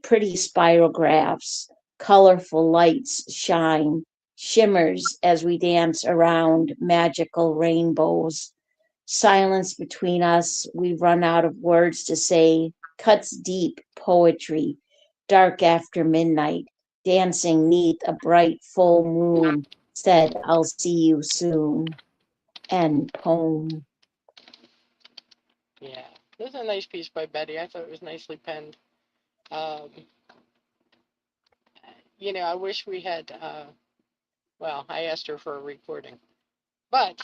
C: pretty spirographs, colorful lights shine, shimmers as we dance around magical rainbows. Silence between us, we've run out of words to say, cuts deep, poetry, dark after midnight, dancing neath a bright full moon, said, I'll see you soon. End poem.
B: Yeah, this is a nice piece by Betty. I thought it was nicely penned. Um, I wish we had, well, I asked her for a recording, but,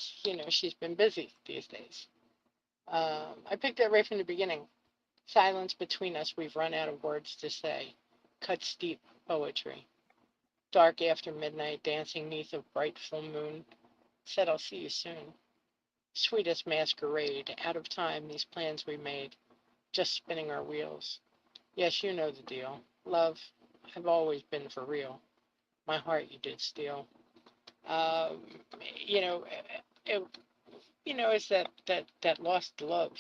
B: she's been busy these days. I picked it right from the beginning. Silence between us, we've run out of words to say. Cuts deep, poetry. Dark after midnight, dancing neath a bright full moon. Said I'll see you soon. Sweetest masquerade, out of time, these plans we made. Just spinning our wheels. Yes, you know the deal. Love, I've always been for real. My heart you did steal. Um, you know, it, it's that lost love.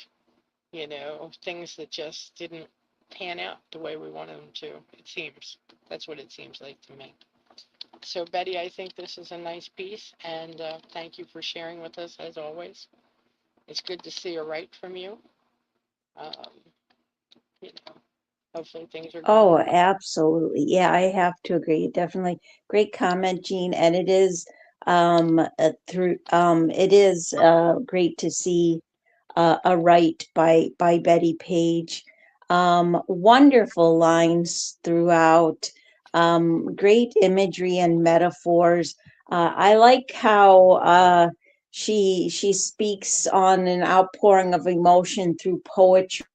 B: Things that just didn't pan out the way we wanted them to. It seems that's what it seems like to me. So Betty, I think this is a nice piece, and thank you for sharing with us as always. It's good to see a write from you. Um, you know, hopefully things are
C: Oh,
B: going well.
C: absolutely. Yeah, I have to agree. Definitely. Great comment, Jean. And it is great to see a write by Betty Page. Wonderful lines throughout. Great imagery and metaphors. I like how she speaks on an outpouring of emotion through poetry,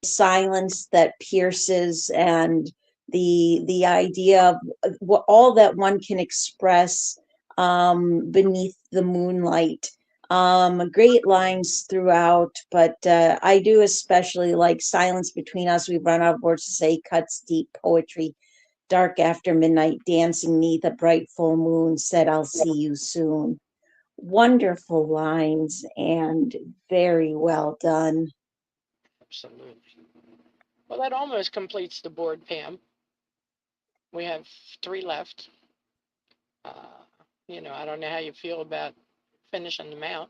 C: silence that pierces, and the idea of all that one can express beneath the moonlight. Great lines throughout, but I do especially like silence between us. We've run out of words to say, cuts deep, poetry, dark after midnight, dancing neath a bright full moon, said I'll see you soon. Wonderful lines and very well done.
B: Absolutely. Well, that almost completes the board, Pam. We have three left. You know, I don't know how you feel about finishing them out,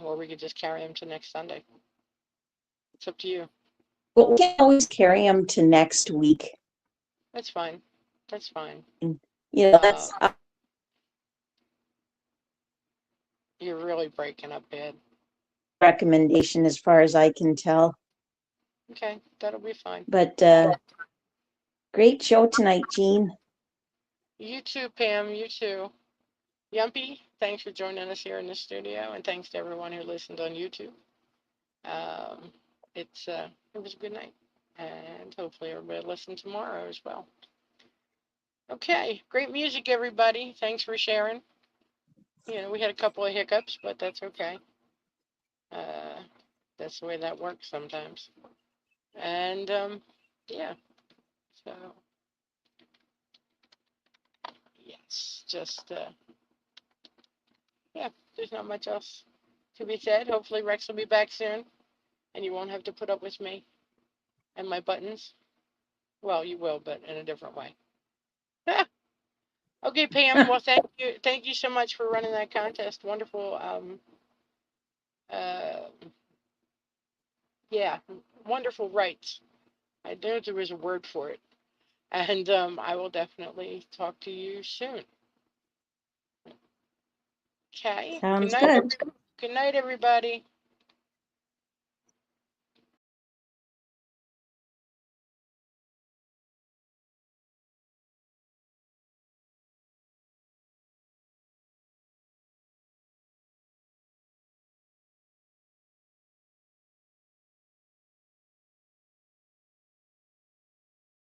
B: or we could just carry them to next Sunday. It's up to you.
C: But we can always carry them to next week.
B: That's fine. That's fine.
C: You know, that's
B: You're really breaking up bad.
C: recommendation as far as I can tell.
B: Okay, that'll be fine.
C: But great show tonight, Jean. You
B: too, Pam. You too. Yumpy, thanks for joining us here in the studio, and thanks to everyone who listened on YouTube. It was a good night, and hopefully everybody will listen tomorrow as well. Okay, great music, everybody. Thanks for sharing. You know, we had a couple of hiccups, but that's okay. That's the way that works sometimes. And yeah, so yes, just yeah, there's not much else to be said. Hopefully Rex will be back soon, and you won't have to put up with me and my buttons. Well, you will, but in a different way. Okay, Pam. Well, thank you so much for running that contest. Wonderful. Yeah, wonderful rights. I knew there was a word for it, and I will definitely talk to you soon. Okay.
C: Sounds good.
B: Good night, everybody.